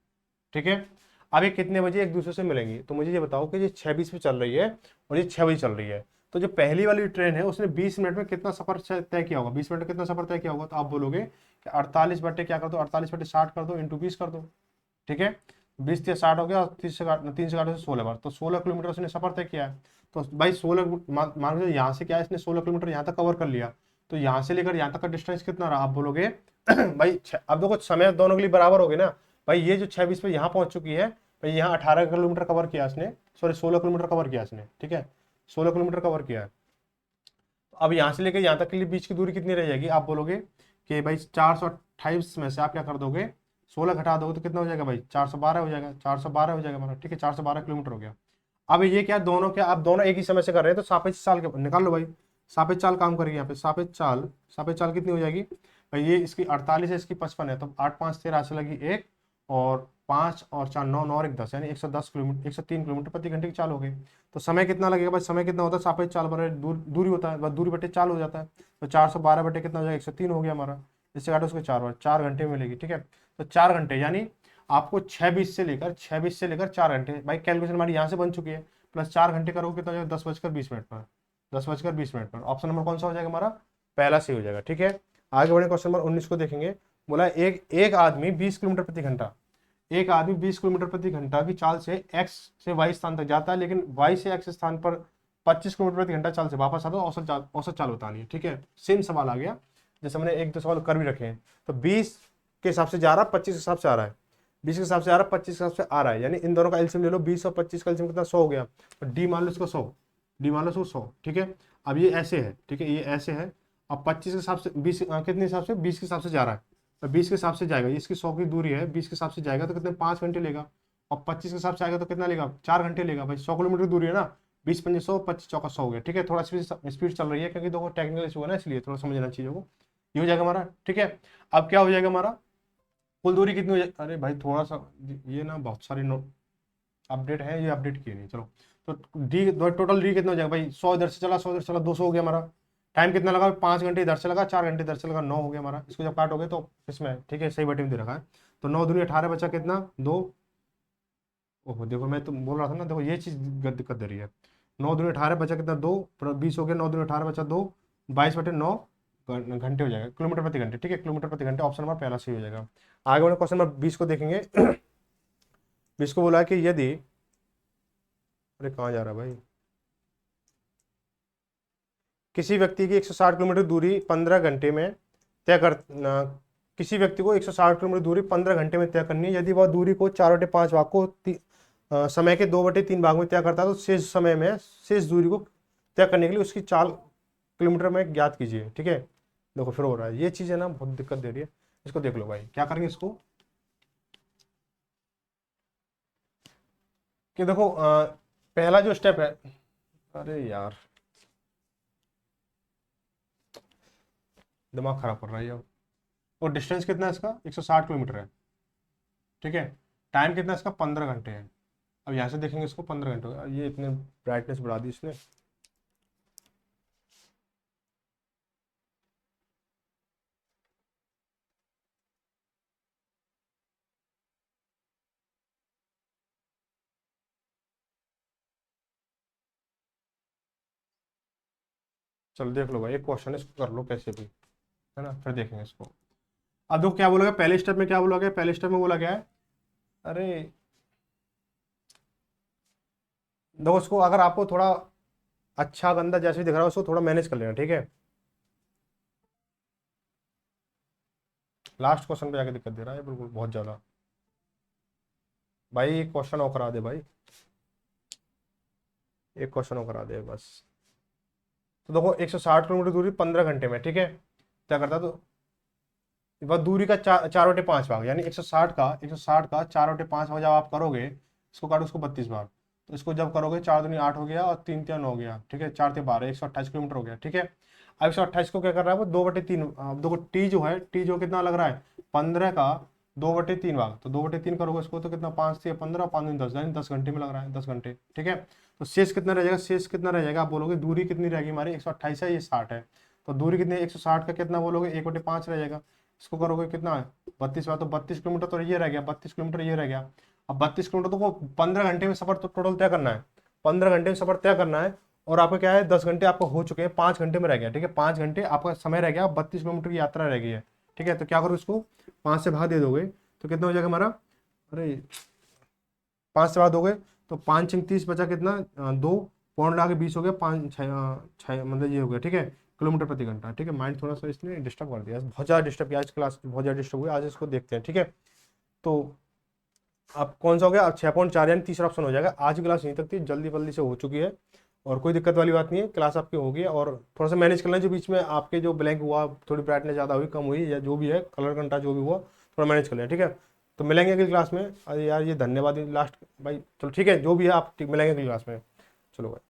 ठीक है, अब ये कितने बजे एक दूसरे से मिलेंगी, तो मुझे ये बताओ कि ये 6:20 पे चल रही है और ये 6 बजे चल रही है, तो जो पहली वाली ट्रेन है उसने 20 मिनट में कितना सफर तय किया होगा, 20 मिनट में कितना सफर तय किया होगा, तो आप बोलोगे कि 48 बटे क्या कर दो, 48 बटे 60 कर दो, इंटू 20 कर दो। ठीक है, 20 से 60 हो गया, और 3 से काटो 16 बार, तो 16 किलोमीटर उसने सफर तय किया है। तो भाई 16 मान लो यहाँ से क्या है, इसने 16 किलोमीटर यहाँ तक कवर कर लिया, तो यहाँ से लेकर यहाँ तक का डिस्टेंस कितना रहा, आप बोलोगे भाई अब देखो समय दोनों के लिए बराबर हो गए ना भाई, ये जो 6:20 पे यहाँ पहुंच चुकी है भाई, यहाँ 18 किलोमीटर कवर किया इसने, सॉरी 16 किलोमीटर कवर किया इसने। ठीक है, 16 किलोमीटर कवर किया है। तो अब यहाँ से लेकर यहाँ तक के लिए बीच की दूरी कितनी रह जाएगी, आप बोलोगे कि भाई 428 में से आप क्या कर दोगे, 16 घटा दोगे तो कितना हो जाएगा भाई, 412 हो जाएगा, 412 हो जाएगा हमारा। ठीक है, 412 किलोमीटर हो गया। अब ये क्या, दोनों क्या, आप दोनों एक ही समय से कर रहे हैं, तो सापेक्ष चाल के निकाल लो भाई, सापेक्ष चाल काम करेगी यहाँ पे। सापेक्ष चाल कितनी हो जाएगी भाई, ये इसकी 48 है, इसकी 55 है, तो 8 5 13 से लगी 1, और 5 और 4 9 9 और 1 10, यानी 110 किलोमीटर 103 किलोमीटर प्रति घंटे की चाल हो गई। तो समय कितना लगेगा भाई, समय कितना होता है, सापेक्ष चाल बराबर दूरी होता है, बस दूरी बटे चाल हो जाता है, तो 412 बटे कितना हो जाएगा, 103 हो गया हमारा। इससे काटो उसको 4 बार, 4 घंटे में मिलेगी। ठीक है, तो 4 घंटे यानी आपको 6:20 से लेकर 4 घंटे, भाई कैलकुलेशन हमारी यहाँ से बन चुकी है, प्लस 4 घंटे करोगे कितना हो जाएगा, 10:20 पर, 10:20 पर। ऑप्शन नंबर कौन सा हो जाएगा हमारा, पहला सही हो जाएगा। ठीक है, आगे बढ़े, क्वेश्चन नंबर 19 को देखेंगे। बोला एक आदमी 20 किलोमीटर प्रति घंटा, एक आदमी 20 किलोमीटर प्रति घंटा की चाल से एक्स से वाई स्थान तक जाता है, लेकिन वाई से एक्स स्थान पर 25 किलोमीटर प्रति घंटा चाल से वापस आता है, औसत चाल बतानी है। ठीक है, सेम सवाल आ गया, जैसे मैंने 1-2 सवाल कर भी रखे हैं। तो 20 के हिसाब से जा रहा है, 25 के हिसाब से आ रहा है, 20 के हिसाब से आ रहा है, 25 के हिसाब से आ रहा है, यानी इन दोनों का एलसीएम ले लो, 20 और 25 का एलसीएम कितना, 100 हो गया। तो डी मान लो इसको 100, डी मान लो इसको 100। ठीक है, अब ये ऐसे है, ठीक है, ये ऐसे है, अब 25 के हिसाब से 20 कितने हिसाब से 20 के हिसाब से जा रहा है, तो 20 के हिसाब से जाएगा, इसकी 100 की दूरी है, 20 के हिसाब से जाएगा तो कितने 5 घंटे लेगा। और 25 के हिसाब से आएगा तो कितना लेगा 4 घंटे लेगा भाई, 100 किलोमीटर की दूरी है ना, 20 पंजे 100, 25 चौका 100 हो गया। ठीक है, थोड़ा स्पीड चल रही है क्योंकि देखो टेक्निकल इशू है ना, इसलिए थोड़ा समझना चीज़ों को। ये हो जाएगा हमारा। ठीक है, अब क्या हो जाएगा हमारा, कुल दूरी कितनी हो जाए, अरे भाई थोड़ा सा ये ना बहुत सारे नोट अपडेट है, ये अपडेट किए नहीं, चलो। तो डी टोटल डी कितना हो जाएगा भाई, 100 इधर से चला, 100 इधर से चला, 200 हो गया हमारा। टाइम कितना लगा, 5 घंटे इधर से लगा, 4 घंटे इधर से लगा, 9 हो गया हमारा। इसको जब काट हो गए तो इसमें ठीक है, सही बटे में दे रखा है। तो 9 दूनी 18 बचा कितना 2। ओहो देखो मैं तो बोल रहा था ना, देखो ये चीज़ दिक्कत दे रही है। 9 दूनी 18 बचा कितना 2, 20 हो गया, 9 दूनी 18 बचा 2, 22/9 घंटे हो जाएगा, किलोमीटर प्रति घंटे। ठीक है, किलोमीटर प्रति घंटे ऑप्शन नंबर पहला सही हो जाएगा। आगे वाले क्वेश्चन नंबर 20 को देखेंगे। 20 को बोला है कि यदि, अरे कहाँ जा रहा है भाई, किसी व्यक्ति की 160 किलोमीटर दूरी 15 घंटे में तय कर किसी व्यक्ति को 160 किलोमीटर दूरी 15 घंटे में तय करनी है। यदि वह दूरी को 4/5 भाग को समय के 2/3 भाग में तय करता है तो शेष समय में शेष दूरी को तय करने के लिए उसकी चाल किलोमीटर में ज्ञात कीजिए। ठीक है, देखो फिर हो रहा है ये चीज़ है ना, बहुत दिक्कत दे रही है। इसको देख लो भाई, क्या करेंगे इसको कि देखो पहला जो स्टेप है, अरे यार दिमाग खराब कर रहा है ये। और डिस्टेंस कितना है इसका 160 किलोमीटर है। ठीक है, टाइम कितना है इसका 15 घंटे है। अब यहाँ से देखेंगे इसको 15 घंटे हो, ये इतने ब्राइटनेस बढ़ा दी इसने। चलो देख लो भाई, एक क्वेश्चन है इसको कर लो कैसे भी, है ना, फिर देखेंगे इसको। अब देखो क्या बोला गया पहले स्टेप में, क्या बोला गया पहले स्टेप में, बोला गया है, अरे देखो उसको अगर आपको थोड़ा अच्छा गंदा जैसे भी दिख रहा है उसको थोड़ा मैनेज कर लेना। ठीक है, लास्ट क्वेश्चन पे जाके दिक्कत दे रहा है बिल्कुल बहुत ज़्यादा। भाई एक क्वेश्चन और करा दे भाई, एक क्वेश्चन और करा दे बस। तो देखो 160 किलोमीटर दूरी 15 घंटे में, ठीक है, क्या करता है तो वह दूरी का 4/5 भाग, यानी 160 का 4/5 भाग जब आप करोगे, इसको काटो उसको 32 बार, तो इसको जब करोगे 4 दूनी 8 हो गया और 3 3 9 हो गया। ठीक है, 4 3 12 128 किलोमीटर हो गया। ठीक है, अब 128 को क्या कर रहा है वो 2/3, अब देखो टी जो है, टी जो कितना लग रहा है 15 का 2/3 भाग, तो 2/3 करोगे इसको तो कितना 5 से 15 5 दूनी 10, यानी 10 घंटे में लग रहा है 10 घंटे। ठीक है, तो शेष कितना रह जाएगा, शेष कितना रह जाएगा, आप बोलोगे दूरी कितनी रहेगी हमारी 128 है, ये 60 है, तो दूरी कितनी 160 का कितना बोलोगे 1/5 रह जाएगा। इसको करोगे कितना है 32 बार, तो 32 किलोमीटर तो ये रह गया, 32 किलोमीटर ये रह गया। अब 32 किलोमीटर तो वो 15 घंटे में सफर तो टोटल तय करना है, 15 घंटे में सफर तय करना है। और आपका क्या है 10 घंटे आपको हो चुके हैं, 5 घंटे में रह गया। ठीक है, 5 घंटे आपका समय रह गया, 32 किलोमीटर की यात्रा रह गई है। ठीक है, तो क्या करो इसको 5 से भाग दे दोगे तो कितना हो जाएगा हमारा, अरे 5 से भाग दोगे तो 5 6 30 बचा कितना 2 पौन लगा के 20 हो गया, 5 6 मतलब ये हो गया। ठीक है, किलोमीटर प्रति घंटा। ठीक है, माइंड थोड़ा सा इसने डिस्टर्ब कर दिया, बहुत ज़्यादा डिस्टर्ब किया आज क्लास, बहुत ज़्यादा डिस्टर्ब हुआ आज, इसको देखते हैं। ठीक है, तो अब कौन सा हो गया, अब 6.4 यानी तीसरा ऑप्शन हो जाएगा। आज की क्लास यहीं तक थी, जल्दी जल्दी से हो चुकी है और कोई दिक्कत वाली बात नहीं है, क्लास आपकी होगी। और थोड़ा सा मैनेज कर लें, जो बीच में आपके जो ब्लैंक हुआ, थोड़ी ब्राइटनेस ज़्यादा हुई कम हुई या जो भी है कलर घंटा जो भी हुआ, थोड़ा मैनेज कर लें। ठीक है, तो मिलेंगे अगली क्लास में। अरे यार ये धन्यवाद लास्ट भाई, चलो ठीक है जो भी है आप मिलेंगे अगली क्लास में। चलो भाई।